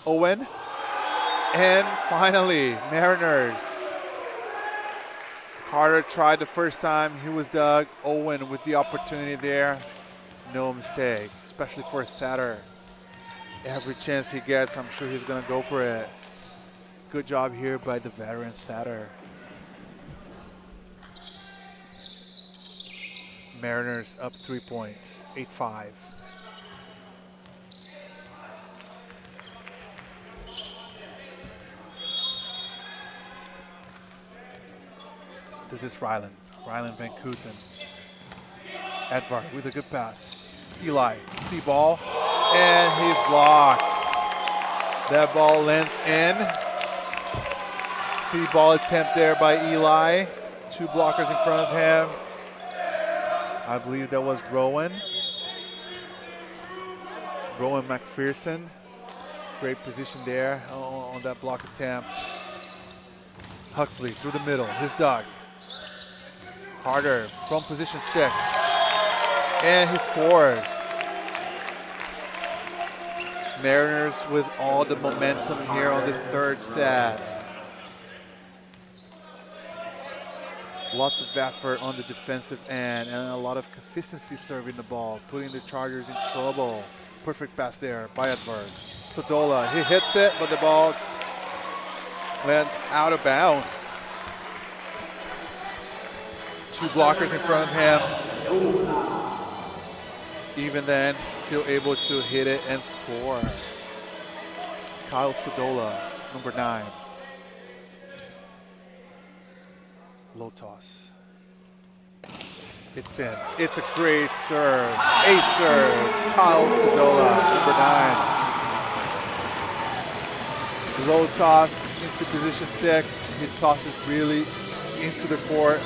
Owen. And finally, Mariners. Carter tried the first time, he was dug. Owen with the opportunity there. No mistake, especially for a setter. Every chance he gets, I'm sure he's gonna go for it. Good job here by the veteran setter. Mariners up 3 points, 8-5. This is Rylan Van Kooten. Edvard with a good pass. Eli, see ball, and he's blocked. That ball lands in. See ball attempt there by Eli. 2 blockers in front of him. I believe that was Rowan McPherson. Great position there on that block attempt. Huxley through the middle, his dog. Carter from position 6, and he scores. Mariners with all the momentum here on this third set. Lots of effort on the defensive end and a lot of consistency serving the ball, putting the Chargers in trouble. Perfect pass there by Edvard. Stodola, he hits it, but the ball lands out of bounds. 2 blockers in front of him. Even then, still able to hit it and score. Kyle Stodola, number 9. Low toss. It's in. It's a great serve. Ace serve. Kyle Stodola, number 9. Low toss into position 6. He tosses really into the court.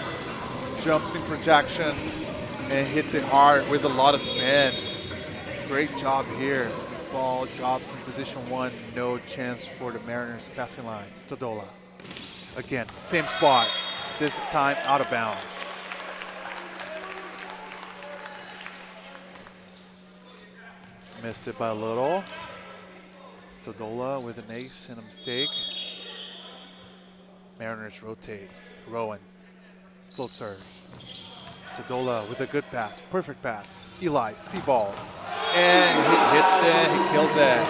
Jumps in projection and hits it hard with a lot of spin. Great job here. Ball drops in position 1. No chance for the Mariners passing line. Stodola. Again, same spot. This time out of bounds. Missed it by a little. Stodola with an ace and a mistake. Mariners rotate. Rowan. Float serves. Stodola with a good pass. Perfect pass. Eli, see ball. And he hits it. He kills it.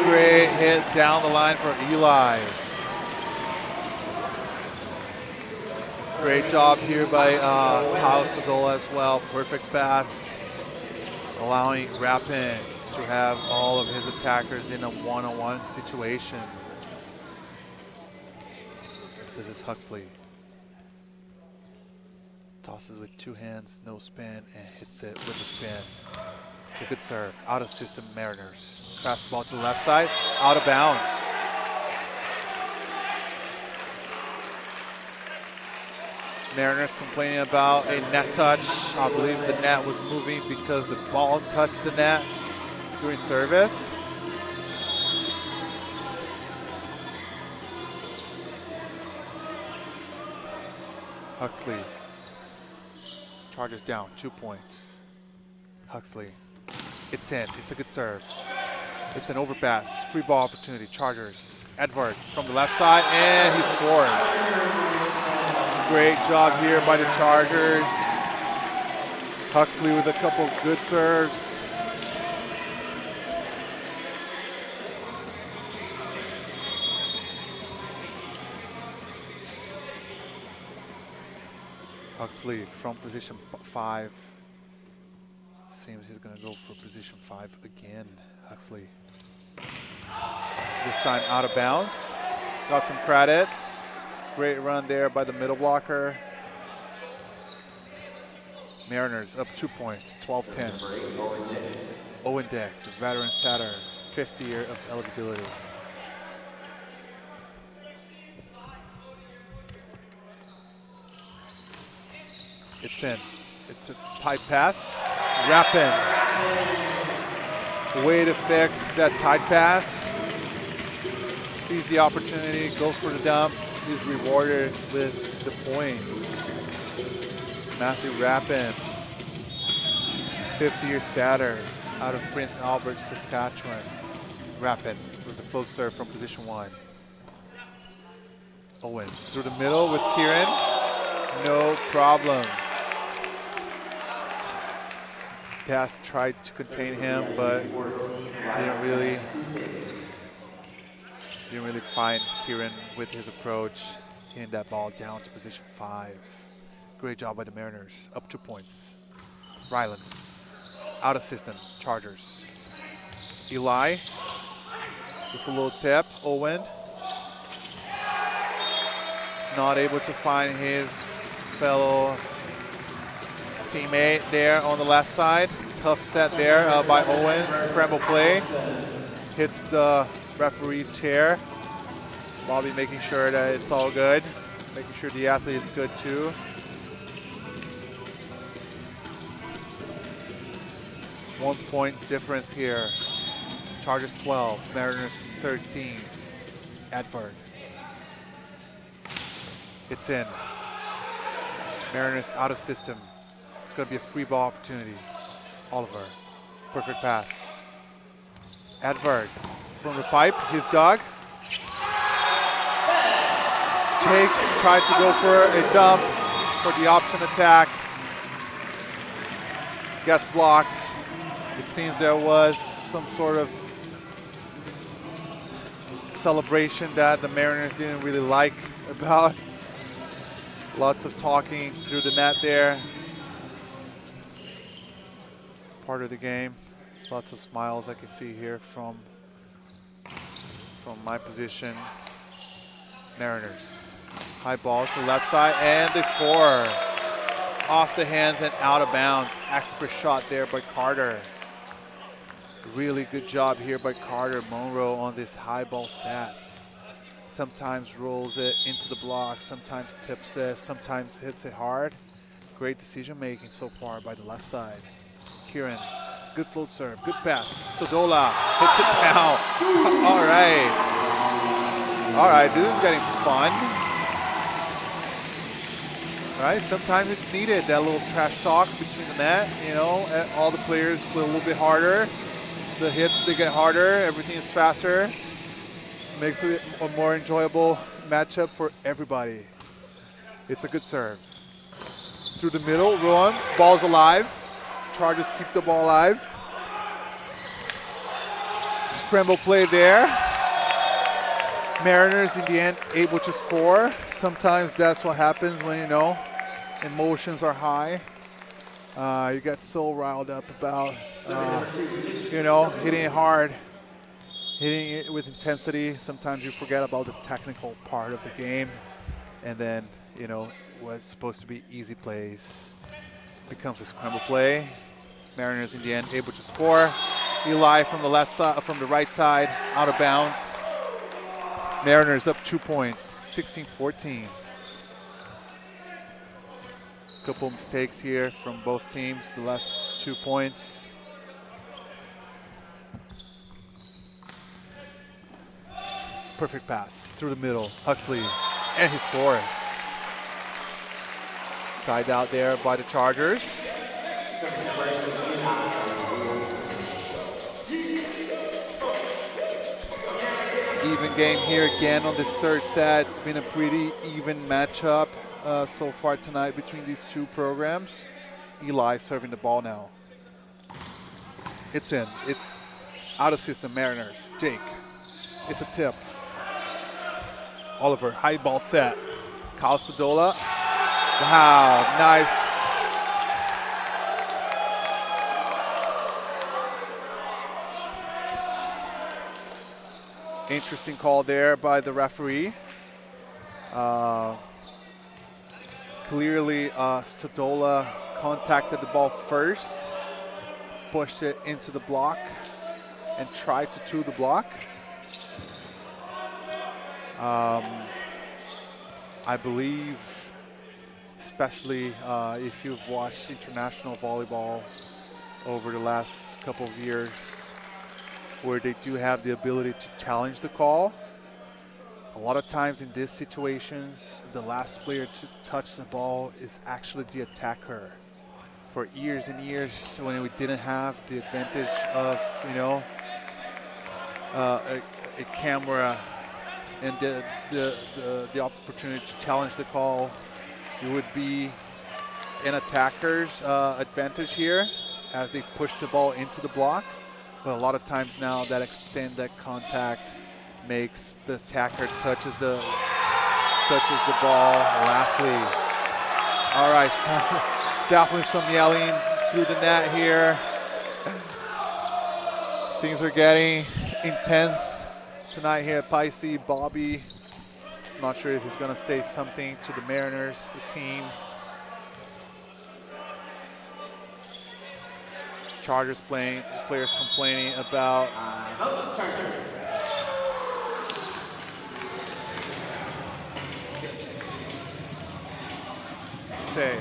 Great hit down the line for Eli. Great job here by Kyle Stodola as well. Perfect pass. Allowing Rapin to have all of his attackers in a one-on-one situation. This is Huxley. Tosses with 2 hands, no spin, and hits it with a spin. It's a good serve. Out of system, Mariners. Fastball to the left side, out of bounds. Mariners complaining about a net touch. I believe the net was moving because the ball touched the net during service. Huxley. Chargers down 2 points. Huxley. It's in. It's a good serve. It's an overpass. Free ball opportunity. Chargers. Edvard from the left side, and he scores. Great job here by the Chargers. Huxley with a couple good serves. Huxley from position 5. Seems he's going to go for position 5 again. Huxley. This time out of bounds. Got some credit. Great run there by the middle blocker. Mariners up 2 points, 12-10. Owen Deck, the veteran setter, 5th year of eligibility. It's in. It's a tight pass. Rappin. Way to fix that tight pass. Sees the opportunity, goes for the dump. He's rewarded with the point. Matthew Rappin, 50-year setter out of Prince Albert, Saskatchewan. Rappin with the full serve from position 1. Owen through the middle with Kieran. No problem. Cass tried to contain him, but didn't really find Kieran with his approach, hitting that ball down to position 5. Great job by the Mariners, up 2 points. Ryland, out of system, Chargers. Eli, just a little tip. Owen, not able to find his fellow teammate there on the left side. Tough set there by Owen. Scramble play. Hits the referee's chair. Bobby making sure that it's all good. Making sure the athlete's good too. One point difference here. Chargers 12, Mariners 13. Edvard. It's in. Mariners out of system. It's going to be a free ball opportunity. Oliver, perfect pass. Edvard from the pipe, his dog. Jake tried to go for a dump for the option attack. Gets blocked. It seems there was some sort of celebration that the Mariners didn't really like about. Lots of talking through the net there. Part of the game. Lots of smiles I can see here from my position. Mariners. High ball to the left side, and they score. Off the hands and out of bounds. Expert shot there by Carter. Really good job here by Carter Monroe on this high ball sets. Sometimes rolls it into the block, sometimes tips it, sometimes hits it hard. Great decision making so far by the left side. Kieran, good full serve, good pass. Stodola hits it down. All right. All right, this is getting fun. Right, sometimes it's needed, that little trash talk between the net, you know, all the players play a little bit harder. The hits, they get harder, everything is faster. Makes it a more enjoyable matchup for everybody. It's a good serve. Through the middle, Rowan, ball's alive. Chargers keep the ball alive. Scramble play there. Mariners in the end able to score. Sometimes that's what happens when, you know, emotions are high. You get so riled up about, you know, hitting it hard, hitting it with intensity. Sometimes you forget about the technical part of the game. And then, you know, what's supposed to be easy plays becomes a scramble play. Mariners in the end able to score. Eli from the left side, from the right side, out of bounds. Mariners up 2 points, 16-14. Couple mistakes here from both teams, the last 2 points. Perfect pass through the middle, Huxley, and he scores. Side out there by the Chargers. Even game here again on this third set. It's been a pretty even matchup so far tonight between these two programs. Eli serving the ball now. It's in. It's out of system, Mariners. Jake. It's a tip. Oliver, high ball set. Kyle Stodola. Wow, nice. Interesting call there by the referee. Clearly, Stodola contacted the ball first, pushed it into the block, and tried to two the block. I believe especially if you've watched international volleyball over the last couple of years, where they do have the ability to challenge the call. A lot of times in these situations, the last player to touch the ball is actually the attacker. For years and years, when we didn't have the advantage of, you know, a camera and the opportunity to challenge the call, it would be an attacker's advantage here as they push the ball into the block. But a lot of times now that extended contact makes the attacker touches the ball lastly. All right, so definitely some yelling through the net here. Things are getting intense tonight here at PACWEST. Bobby, I'm not sure if he's gonna say something to the Mariners, the team. Chargers players complaining about say.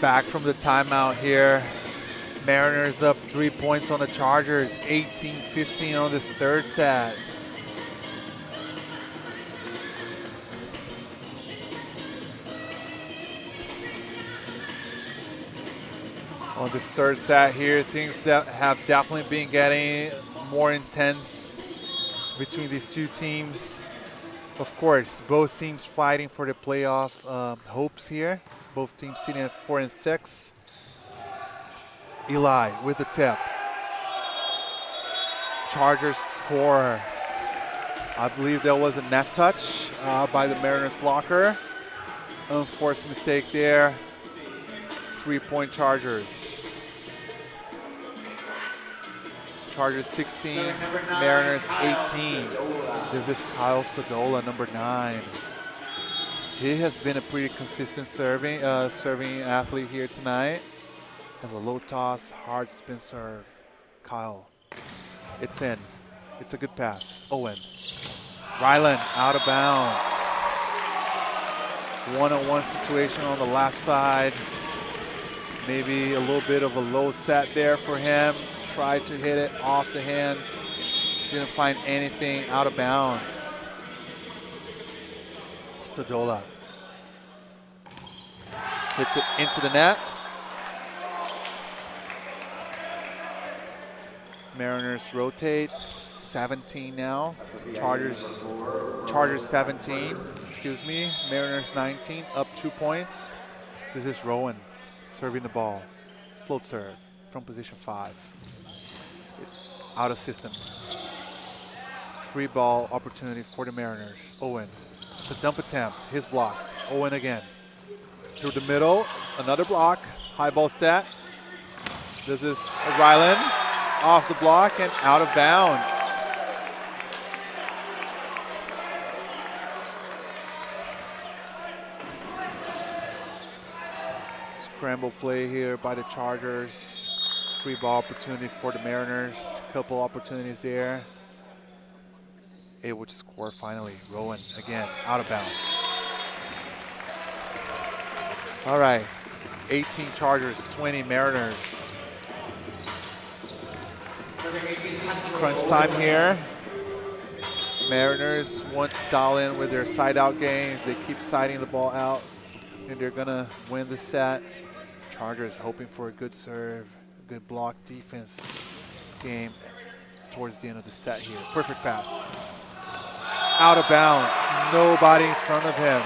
Back from the timeout here. Mariners up 3 points on the Chargers, 18-15 on this third set. On this third set here, things that have definitely been getting more intense between these two teams. Of course, both teams fighting for the playoff hopes here. Both teams sitting at 4 and 6. Eli with the tip. Chargers score. I believe there was a net touch by the Mariners blocker. Unforced mistake there. 3-point Chargers. Chargers 16, Mariners 18. This is Kyle Stodola, number 9. He has been a pretty consistent serving athlete here tonight. Has a low toss, hard spin serve. Kyle, it's in. It's a good pass. Owen. Ryland out of bounds. One-on-one situation on the left side. Maybe a little bit of a low set there for him. Tried to hit it off the hands. Didn't find anything, out of bounds. Stodola hits it into the net. Mariners rotate. 17 now. Chargers 17, excuse me. Mariners 19, up 2 points. This is Rowan serving the ball. Float serve from position 5. Out of system. Free ball opportunity for the Mariners. Owen. It's a dump attempt. His blocked. Owen again. Through the middle. Another block. High ball set. This is Ryland. Off the block and out of bounds. Scramble play here by the Chargers. Free ball opportunity for the Mariners. Couple opportunities there. Able to score finally. Rowan again, out of bounds. All right, 18 Chargers, 20 Mariners. Crunch time here. Mariners want to dial in with their side-out game. They keep siding the ball out, and they're going to win the set. Chargers hoping for a good serve, a good block defense game towards the end of the set here. Perfect pass. Out of bounds. Nobody in front of him.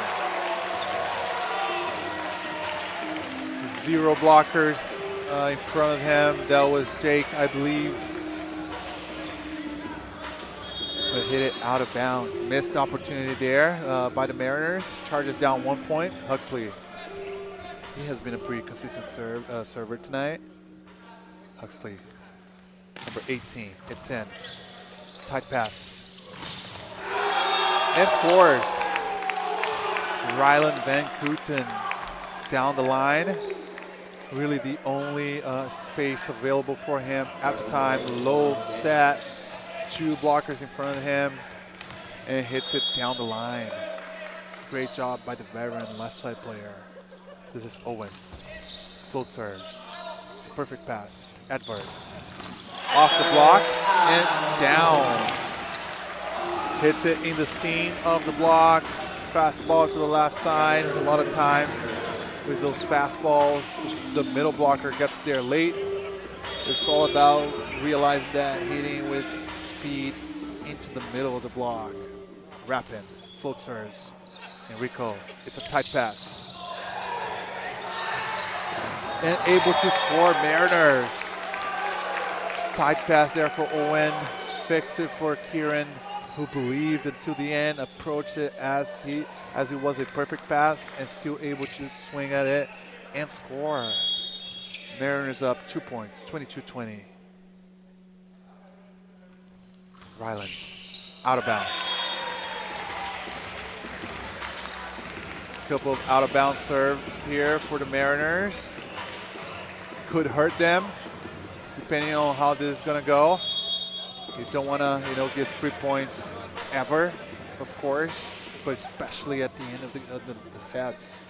0 blockers in front of him. That was Jake, I believe. But hit it out of bounds. Missed opportunity there by the Mariners. Chargers down 1 point. Huxley. He has been a pretty consistent server tonight. Huxley, number 18. It's in. Tight pass. And scores. Ryland Van Kooten down the line. Really the only space available for him at the time. Low set. 2 blockers in front of him. And hits it down the line. Great job by the veteran left side player. This is Owen. Float serves. It's a perfect pass. Edvard. Off the block and down. Hits it in the seam of the block. Fastball to the left side. A lot of times with those fastballs, the middle blocker gets there late. It's all about realizing that, hitting with speed into the middle of the block. Rapid. Float serves. Enrico. It's a tight pass. And able to score. Mariners. Tight pass there for Owen. Fix it for Kieran, who believed until the end, approached it as it was a perfect pass, and still able to swing at it and score. Mariners up 2 points, 22-20. Ryland, out of bounds. Couple of out of bounds serves here for the Mariners. Could hurt them, depending on how this is gonna go. You don't wanna, give 3 points ever, of course, but especially at the end of the sets,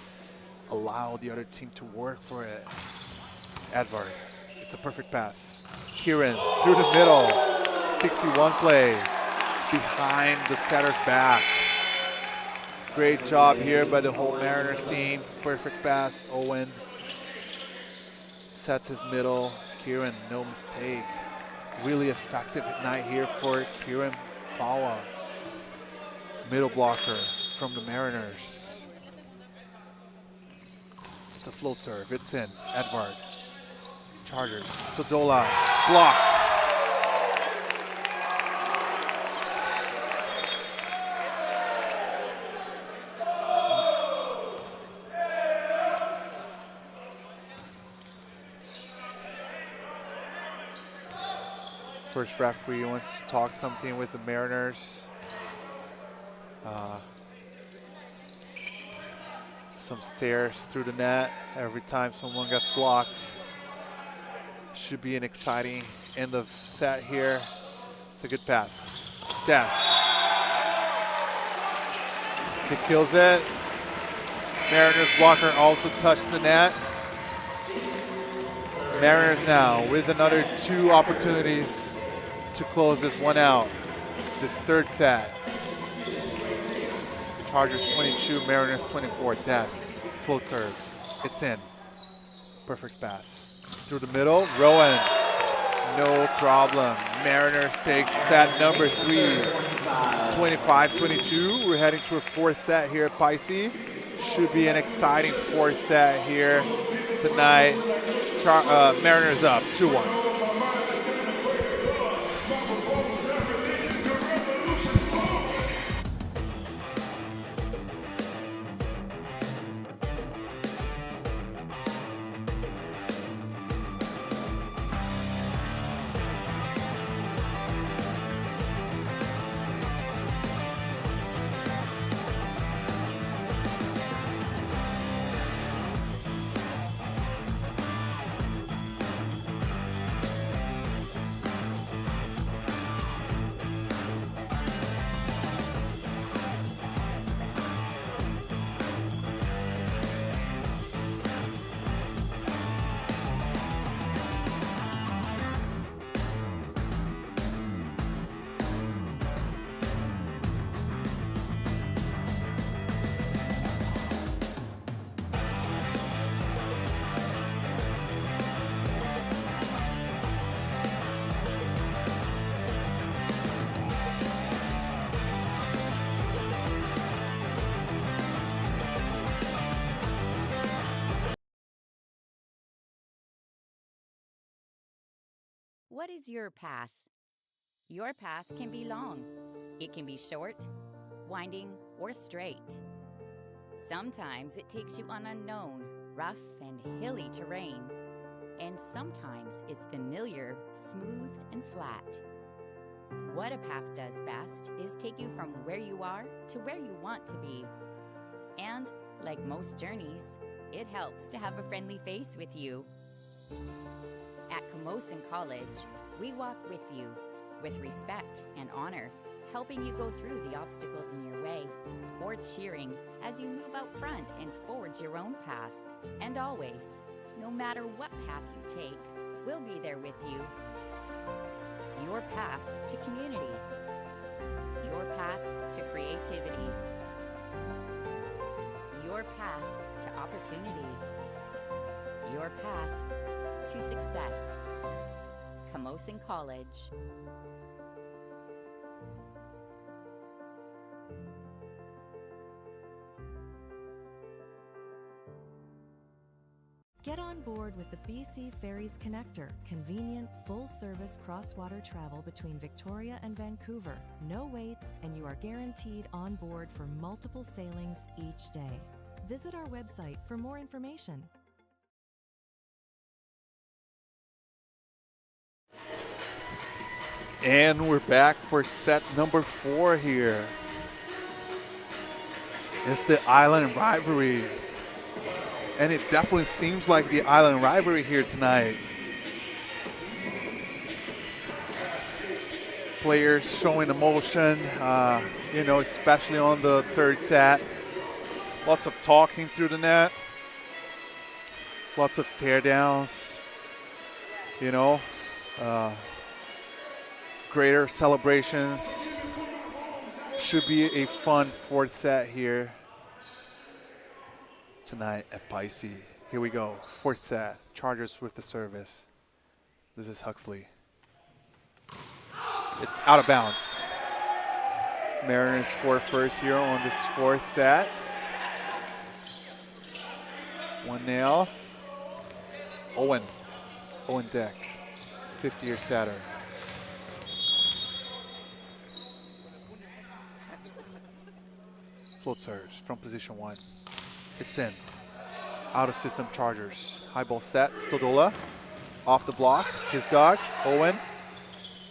allow the other team to work for it. Edvard, it's a perfect pass. Kieran through the middle, 61 play, behind the setter's back. Great job here by the whole Mariners team. Perfect pass, Owen. Sets his middle. Kieran, no mistake. Really effective night here for Kieran Pawa. Middle blocker from the Mariners. It's a float serve. It's in. Edvard. Chargers. Stodola. Blocked. First referee wants to talk something with the Mariners. Some stares through the net every time someone gets blocked. Should be an exciting end of set here. It's a good pass. Des. He kills it. Mariners blocker also touched the net. Mariners now with another 2 opportunities to close this one out. This third set. Chargers 22, Mariners 24. Des. Float serves. It's in. Perfect pass. Through the middle. Rowan. No problem. Mariners take set number 3. 25-22. We're heading to a 4th set here at Pisces. Should be an exciting 4th set here tonight. Mariners up 2-1. What is your path? Your path can be long. It can be short, winding, or straight. Sometimes it takes you on unknown, rough, and hilly terrain, and sometimes it's familiar, smooth, and flat. What a path does best is take you from where you are to where you want to be. And, like most journeys, it helps to have a friendly face with you. At Camosun College, we walk with you, with respect and honor, helping you go through the obstacles in your way, or cheering as you move out front and forge your own path. And always, no matter what path you take, we'll be there with you. Your path to community. Your path to creativity. Your path to opportunity. Your path to success. Camosun College. Get on board with the BC Ferries Connector, convenient, full-service cross-water travel between Victoria and Vancouver. No waits, and you are guaranteed on board for multiple sailings each day. Visit our website for more information. And we're back for set number 4 here. It's the Island Rivalry. And it definitely seems like the Island Rivalry here tonight. Players showing emotion, especially on the third set. Lots of talking through the net. Lots of stare downs. Greater celebrations. Should be a fun fourth set here tonight at Bicey. Here we go, fourth set. Chargers with the service. This is Huxley. It's out of bounds. Mariners score first here on this fourth set. 1-0. Owen Deck, 50-year setter. Float serves from position 1. It's in. Out of system Chargers. High ball set. Stodola. Off the block. His dog. Owen.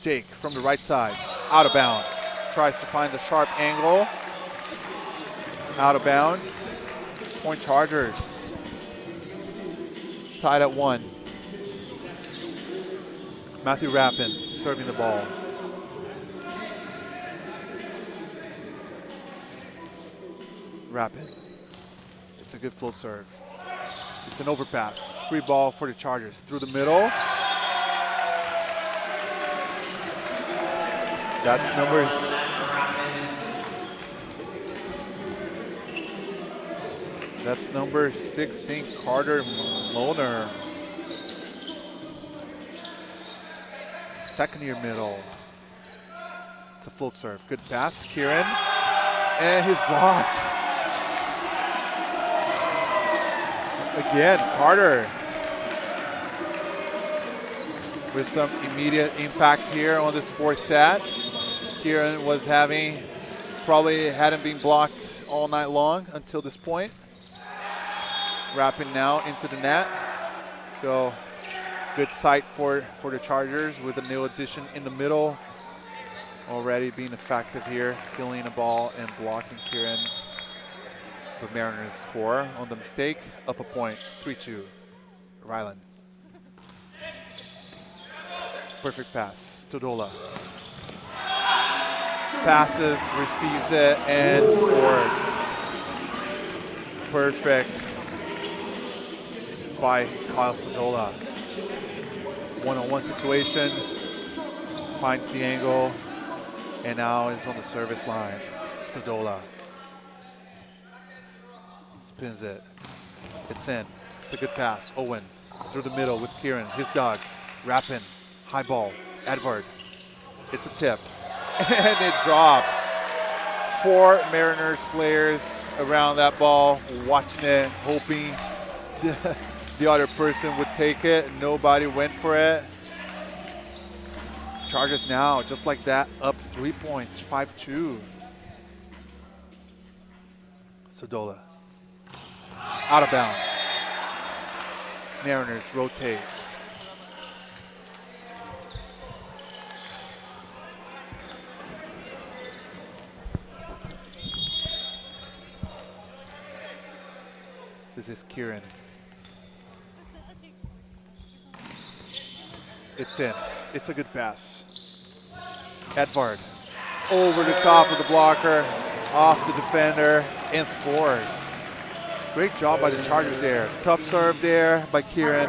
Jake from the right side. Out of bounds. Tries to find the sharp angle. Out of bounds. Point Chargers. Tied at 1. Matthew Rappin serving the ball. Rappin. It's a good float serve. It's an overpass. Free ball for the Chargers. Through the middle. That's number 16, Carter Moner. Second year middle. It's a float serve. Good pass, Kieran. And he's blocked. Again, Carter with some immediate impact here on this fourth set. Kieran was probably hadn't been blocked all night long until this point. Wrapping now into the net. So good sight for the Chargers with a new addition in the middle. Already being effective here, killing the ball and blocking Kieran. The Mariners score on the mistake. Up a point, 3-2. Ryland. Perfect pass. Stodola. Passes, receives it, and scores. Perfect by Kyle Stodola. One-on-one situation. Finds the angle. And now is on the service line. Stodola. Spins it. It's in. It's a good pass. Owen through the middle with Kieran. His dog. Rappin. High ball. Edvard. It's a tip. And it drops. 4 Mariners players around that ball, watching it, hoping the other person would take it. Nobody went for it. Chargers now, just like that, up 3 points, 5-2. Sodola. Out of bounds. Mariners rotate. This is Kieran. It's in. It's a good pass. Edvard over the top of the blocker, off the defender, and scores. Great job by the Chargers there. Tough serve there by Kieran.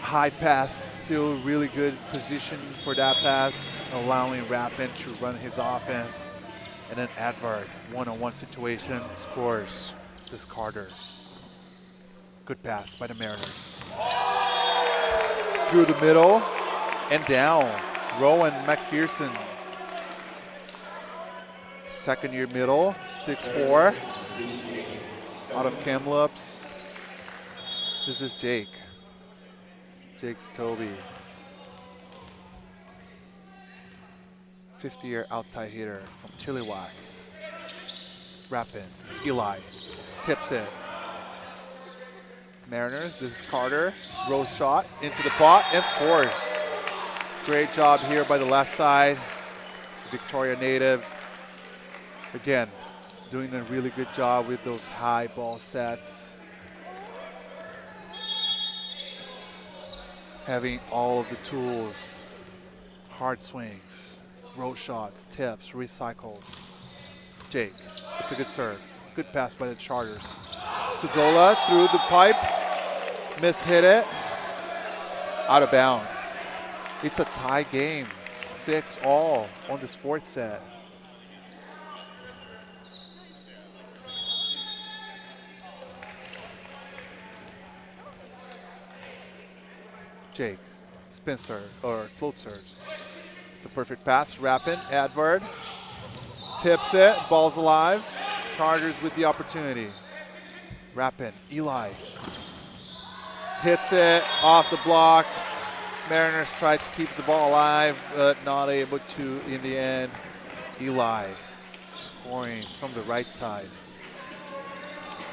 High pass, still really good position for that pass, allowing Rappin to run his offense. And then Edvard, one-on-one situation, scores. This Carter. Good pass by the Mariners. Through the middle and down. Rowan McPherson. Second year middle, 6'4". Out of Kamloops. This is Jake. Jake's Toby. 50-year outside hitter from Chilliwack. Rappin. Eli. Tips it. Mariners, this is Carter. Roll shot into the pot and scores. Great job here by the left side. Victoria native. Again, doing a really good job with those high ball sets. Having all of the tools. Hard swings, roll shots, tips, recycles. Jake, it's a good serve. Good pass by the Chargers. Sodola through the pipe, mishit it, out of bounds. It's a tie game, 6-all on this fourth set. Jake, spin serve, or float serve. It's a perfect pass, Rappin, Edvard, tips it, ball's alive. Chargers with the opportunity. Rappin, Eli. Hits it off the block. Mariners tried to keep the ball alive, but not able to in the end. Eli scoring from the right side.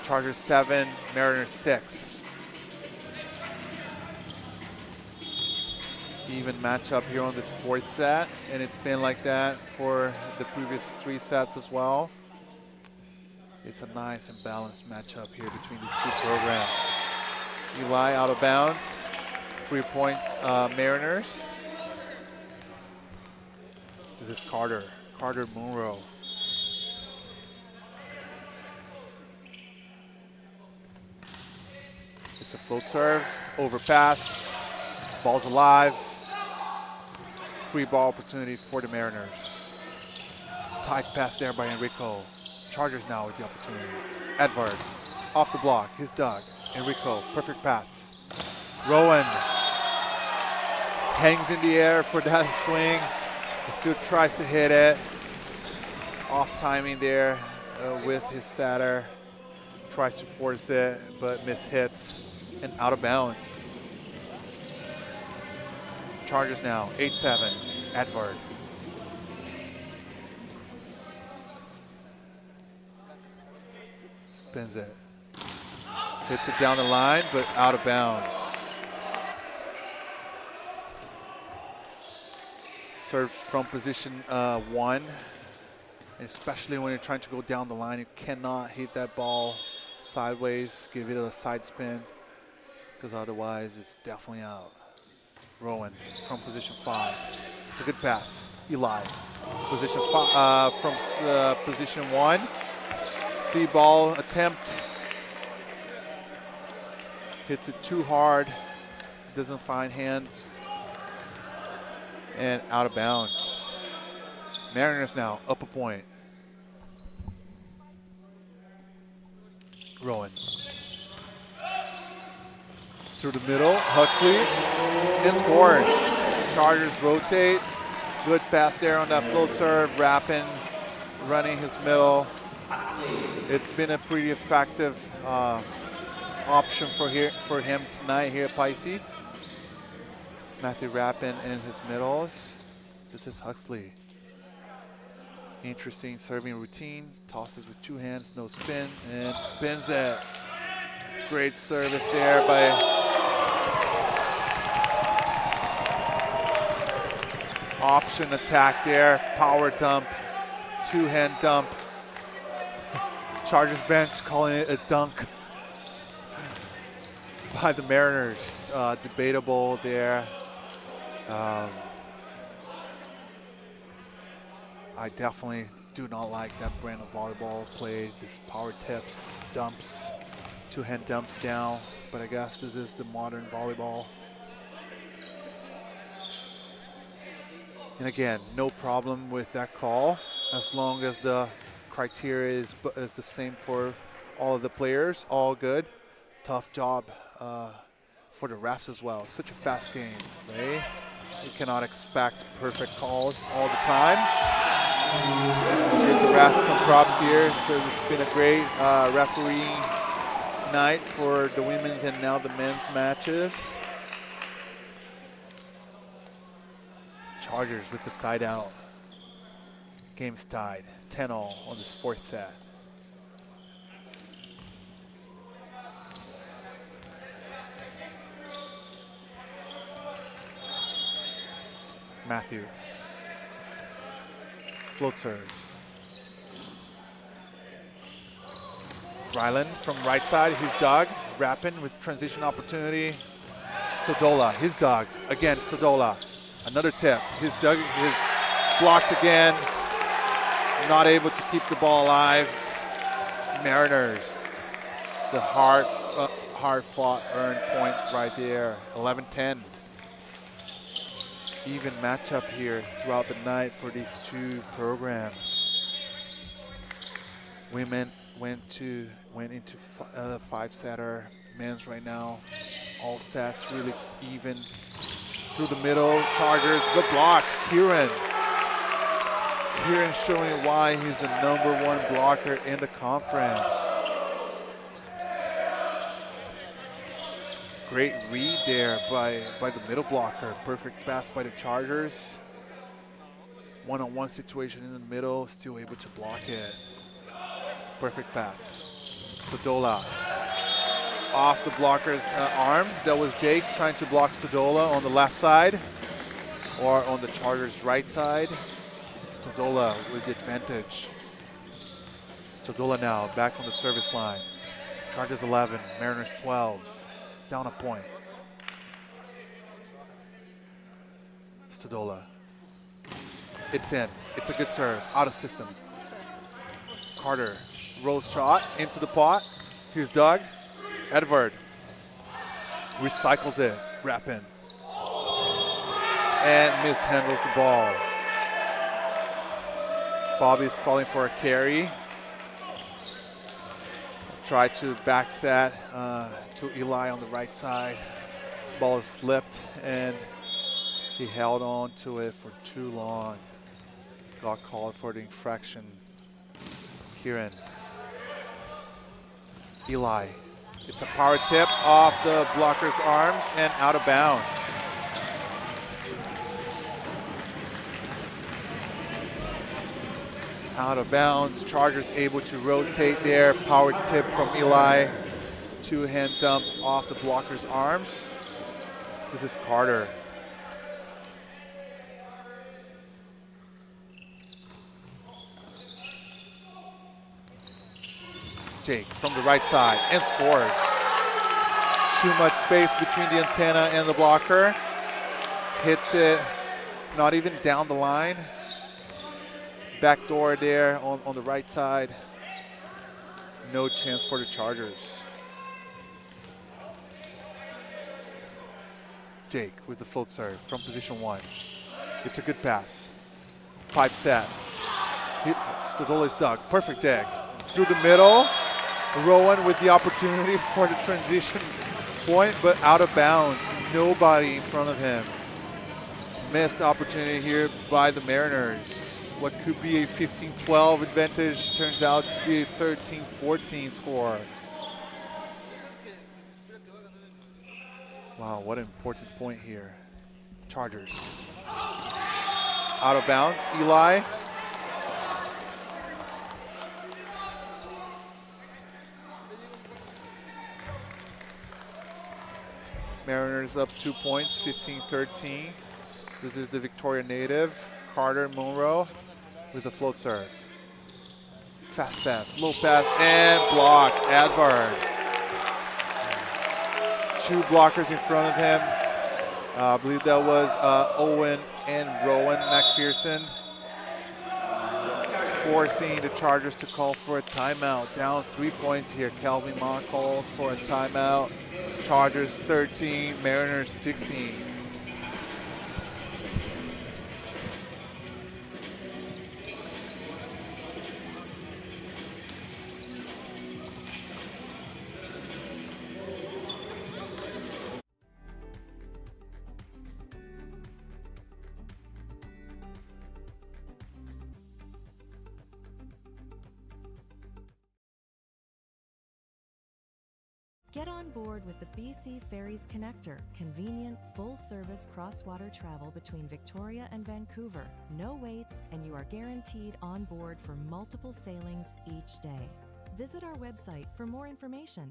Chargers 7, Mariners 6. Even matchup here on this fourth set, and it's been like that for the previous 3 sets as well. It's a nice and balanced matchup here between these two programs. Eli out of bounds, 3-point Mariners. This is Carter, Carter Munro. It's a float serve, overpass, ball's alive. Free ball opportunity for the Mariners. Tight pass there by Enrico. Chargers now with the opportunity. Edvard, off the block, his dug. Enrico, perfect pass. Rowan hangs in the air for that swing. He still tries to hit it. Off timing there with his setter. Tries to force it, but mishits and out of bounds. Chargers now, 8-7, Edvard. Spins it. Hits it down the line, but out of bounds. Serves from position 1. Especially when you're trying to go down the line, you cannot hit that ball sideways, give it a side spin, because otherwise it's definitely out. Rowan from position 5. It's a good pass. Eli, position 5 from position 1. See ball attempt. Hits it too hard. Doesn't find hands. And out of bounds. Mariners now up a point. Rowan. Through the middle, Huxley, and scores. Chargers rotate. Good pass there on that float serve. Rappin running his middle. It's been a pretty effective option for him tonight here at Pisces. Matthew Rappin in his middles. This is Huxley. Interesting serving routine. Tosses with 2 hands, no spin, and spins it. Great service there by option attack there. Power dump, 2-hand dump. Chargers bench calling it a dunk by the Mariners. Debatable there. I definitely do not like that brand of volleyball play. These power tips, dumps, 2-hand dumps down. But I guess this is the modern volleyball. And again, no problem with that call as long as the criteria is the same for all of the players. All good. Tough job for the refs as well. Such a fast game, right? You cannot expect perfect calls all the time. Give the refs some props here. So it's been a great refereeing night for the women's and now the men's matches. Chargers with the side out. Game's tied, 10-all on this 4th set. Matthew. Float serve. Ryland from right side, his dog. Rappin with transition opportunity. Stodola, his dog. Again, Stodola. Another tip. His dog is blocked again. Not able to keep the ball alive. Mariners. The hard-fought earned point right there. 11-10. Even matchup here throughout the night for these two programs. Women went into 5-setter. Men's right now, all sets really even. Through the middle, Chargers, good block. Kieran showing why he's the #1 blocker in the conference. Great read there by the middle blocker. Perfect pass by the Chargers. One-on-one situation in the middle, still able to block it. Perfect pass. Stodola off the blocker's arms. That was Jake trying to block Stodola on the left side or on the Chargers' right side. Stodola with the advantage. Stodola now back on the service line. Chargers 11, Mariners 12. Down a point. Stodola. It's in. It's a good serve. Out of system. Carter. Rolls shot into the pot. Here's Doug. Edward. Recycles it. Rappin. And mishandles the ball. Bobby's calling for a carry. Try to back set to Eli on the right side. Ball is slipped and he held on to it for too long. Got called for the infraction. Kieran. Eli. It's a power tip off the blocker's arms and out of bounds. Out of bounds. Chargers able to rotate there. Power tip from Eli. 2-hand dump off the blocker's arms. This is Carter. Jake from the right side and scores. Too much space between the antenna and the blocker. Hits it, not even down the line. Back door there on the right side. No chance for the Chargers. Jake with the float serve from position 1. It's a good pass. Pipe set. Stodola's dug. Perfect egg. Through the middle. Rowan with the opportunity for the transition point, but out of bounds. Nobody in front of him. Missed opportunity here by the Mariners. What could be a 15-12 advantage turns out to be a 13-14 score. Wow, what an important point here. Chargers. Out of bounds, Eli. Mariners up 2 points, 15-13. This is the Victoria native, Carter Monroe, with a float serve. Fast pass, low pass, and blocked. Advard. 2 blockers in front of him. I believe that was Owen and Rowan McPherson, forcing the Chargers to call for a timeout. Down 3 points here. Calvin Ma calls for a timeout. Chargers 13, Mariners 16. Get on board with the BC Ferries Connector, convenient, full-service cross-water travel between Victoria and Vancouver. No waits, and you are guaranteed on board for multiple sailings each day. Visit our website for more information.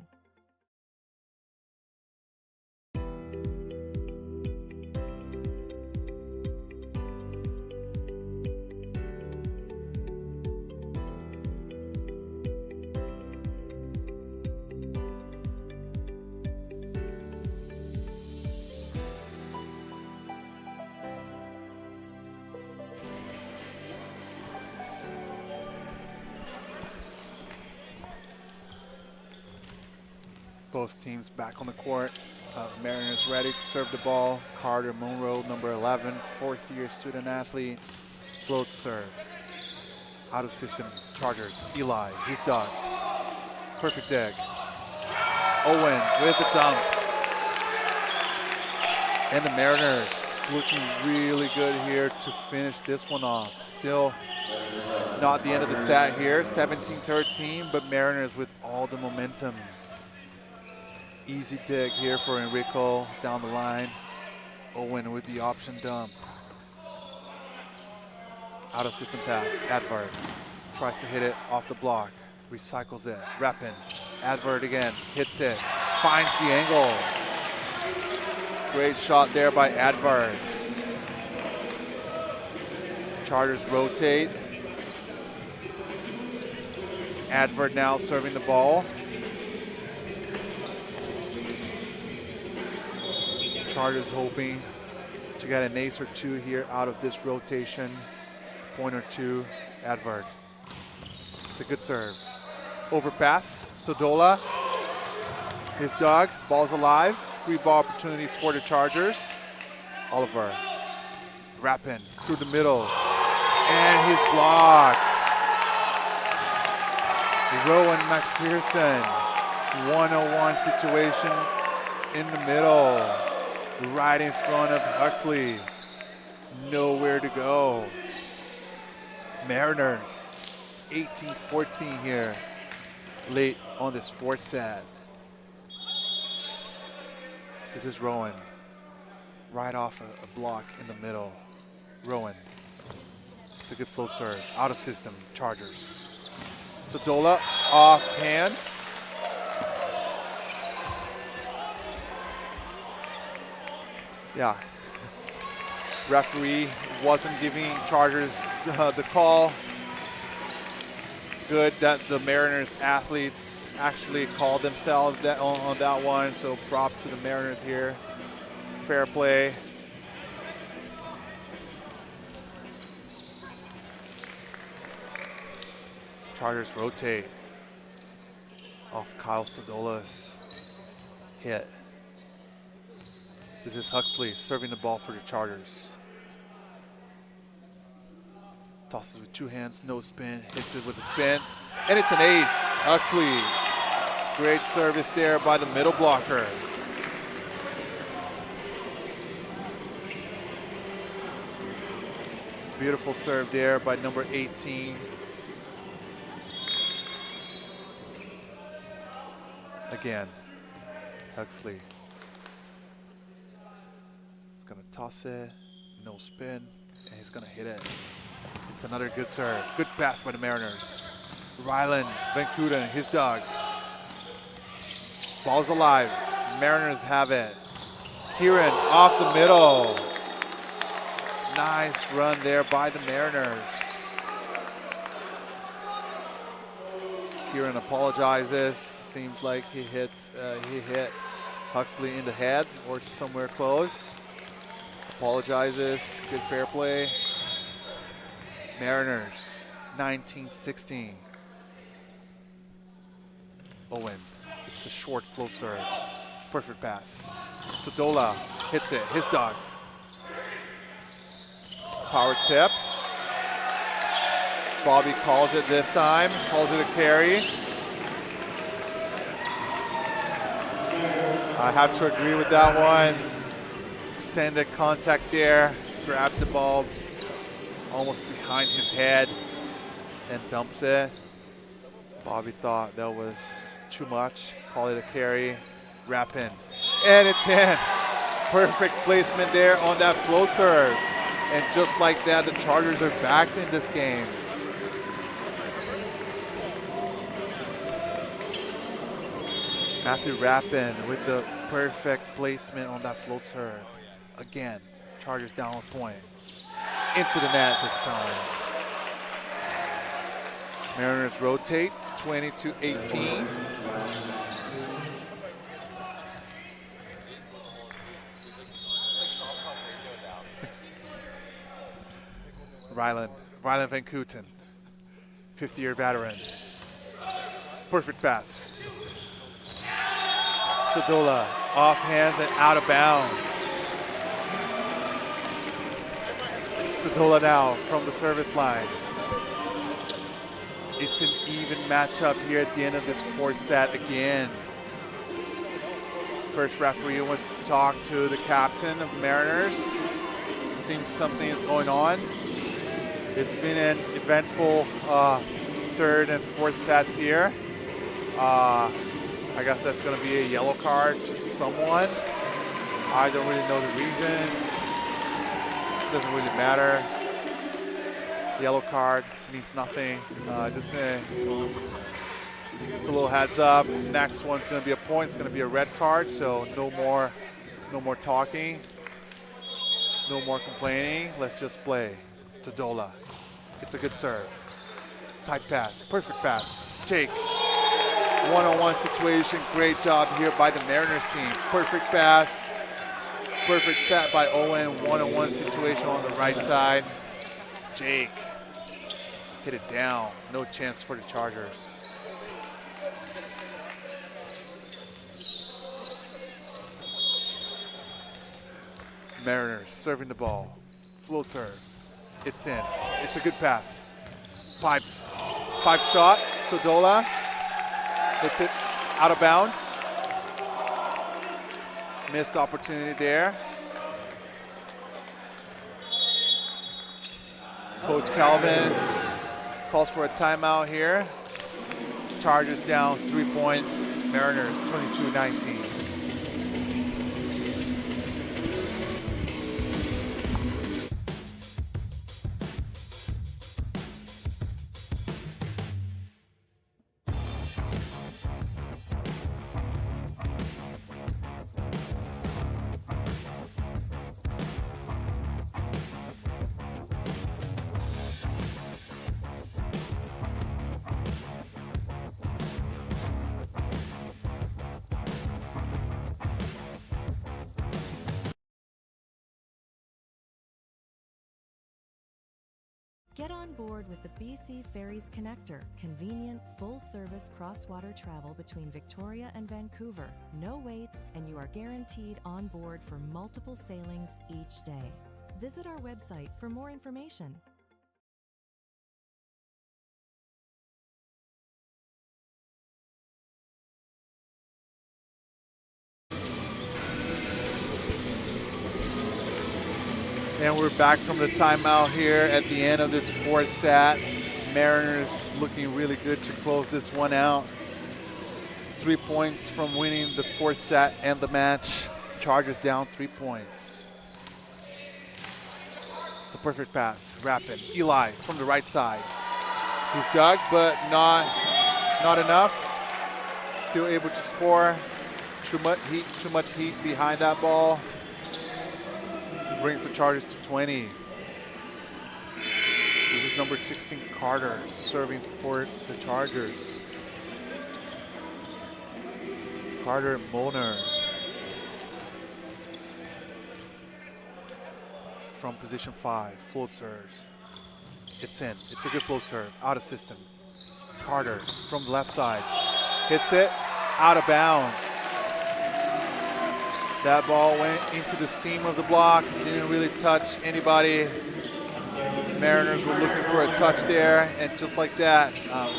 Both teams back on the court. Mariners ready to serve the ball. Carter Monroe, number 11, fourth-year student athlete. Float serve. Out of system. Chargers. Eli. He's done. Perfect dig. Owen with the dunk. And the Mariners looking really good here to finish this one off. Still not the end of the set here. 17-13, but Mariners with all the momentum. Easy dig here for Enrico down the line. Owen with the option dump. Out of system pass. Advert tries to hit it off the block. Recycles it. Rappin. Advert again. Hits it. Finds the angle. Great shot there by Advert. Chargers rotate. Advert now serving the ball. Chargers hoping to get an ace or two here out of this rotation. Point or two, Advert. It's a good serve. Overpass, Stodola. His dog, ball's alive. Free ball opportunity for the Chargers. Oliver, Rappin through the middle. And he's blocked. Rowan McPherson, 101 situation in the middle. Right in front of Huxley. Nowhere to go. Mariners, 18-14 here, late on this fourth set. This is Rowan, right off a block in the middle. Rowan, it's a good float serve, out of system, Chargers. Stodola, off hands. Yeah, referee wasn't giving Chargers the call. Good that the Mariners athletes actually called themselves that on that one, so props to the Mariners here. Fair play. Chargers rotate off Kyle Stodola's hit. This is Huxley serving the ball for the Chargers. Tosses with two hands, no spin, hits it with a spin, and it's an ace. Huxley, great service there by the middle blocker. Beautiful serve there by number 18. Again, Huxley. It's gonna toss it, no spin, and he's gonna hit it. It's another good serve. Good pass by the Mariners. Ryland Van Kooten, his dog. Ball's alive. Mariners have it. Kieran off the middle. Nice run there by the Mariners. Kieran apologizes. Seems like he hit Huxley in the head or somewhere close. Apologizes. Good fair play. Mariners 19-16. Owen. It's a short flow serve. Perfect pass. Stodola hits it. His dog. Power tip. Bobby calls it this time. Calls it a carry. I have to agree with that one. Extended contact there. Grabbed the ball almost behind his head and dumps it. Bobby thought that was too much. Call it a carry. Wrap in. And it's in. Perfect placement there on that float serve. And just like that, the Chargers are back in this game. Matthew Rappin with the perfect placement on that float serve. Again, Chargers down a point. Into the net this time. Mariners rotate, 20-18. Ryland Van Kooten, 50-year veteran. Perfect pass. Stodola off hands and out of bounds. Stodola now from the service line. It's an even matchup here at the end of this fourth set again. First referee wants to talk to the captain of the Mariners. Seems something is going on. It's been an eventful third and fourth sets here. I guess that's going to be a yellow card to someone. I don't really know the reason. Doesn't really matter. Yellow card means nothing. Just a little heads up. Next one's going to be a point. It's going to be a red card. So no more talking. No more complaining. Let's just play. It's Stodola. It's a good serve. Tight pass. Perfect pass. Jake. One-on-one situation. Great job here by the Mariners team. Perfect pass. Perfect set by Owen. One-on-one situation on the right side. Jake. Hit it down. No chance for the Chargers. Mariners serving the ball. Flow serve. It's in. It's a good pass. Pipe shot. Stodola hits it out of bounds. Missed opportunity there. Coach Calvin calls for a timeout here. Chargers down 3 points. Mariners 22-19. Get on board with the BC Ferries Connector, convenient, full-service cross-water travel between Victoria and Vancouver. No waits, and you are guaranteed on board for multiple sailings each day. Visit our website for more information. And we're back from the timeout here at the end of this fourth set. Mariners looking really good to close this one out. 3 points from winning the fourth set and the match. Chargers down 3 points. It's a perfect pass. Rapid. Eli from the right side. He's dug, but not enough. Still able to score. Too much heat behind that ball. Brings the Chargers to 20. This is number 16, Carter, serving for the Chargers. Carter Molnar. From position 5, float serves. It's in. It's a good float serve. Out of system. Carter from the left side. Hits it. Out of bounds. That ball went into the seam of the block. Didn't really touch anybody. Mariners were looking for a touch there. And just like that,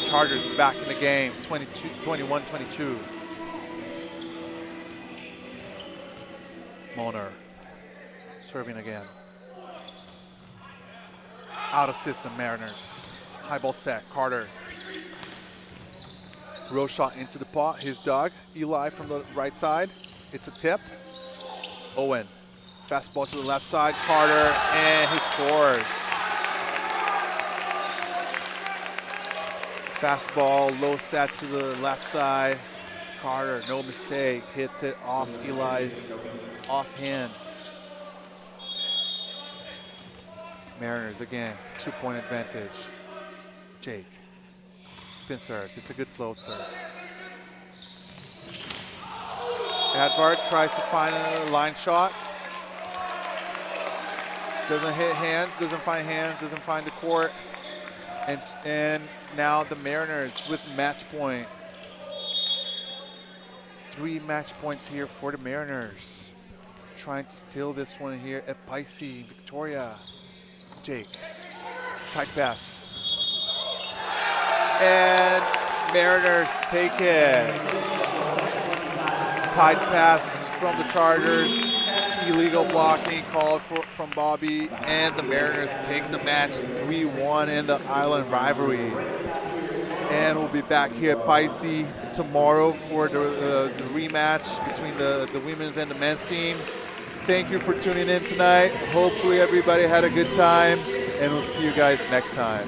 Chargers back in the game. 21-22. Molnar serving again. Out of system, Mariners. High ball set, Carter. Row shot into the pot, his dog. Eli from the right side. It's a tip. Owen, fastball to the left side, Carter, and he scores. Fastball, low set to the left side. Carter, no mistake, hits it off Eli's off hands. Mariners again, 2-point advantage. Jake, spin serves, it's a good float serve. Advart tries to find a line shot. Doesn't hit hands, doesn't find the court. And now the Mariners with match point. 3 match points here for the Mariners. Trying to steal this one here at Pisces, Victoria. Jake, tight pass. And Mariners take it. Tight pass from the Chargers. Illegal blocking called from Bobby. And the Mariners take the match 3-1 in the Island rivalry. And we'll be back here at Pisces tomorrow for the rematch between the women's and the men's team. Thank you for tuning in tonight. Hopefully everybody had a good time. And we'll see you guys next time.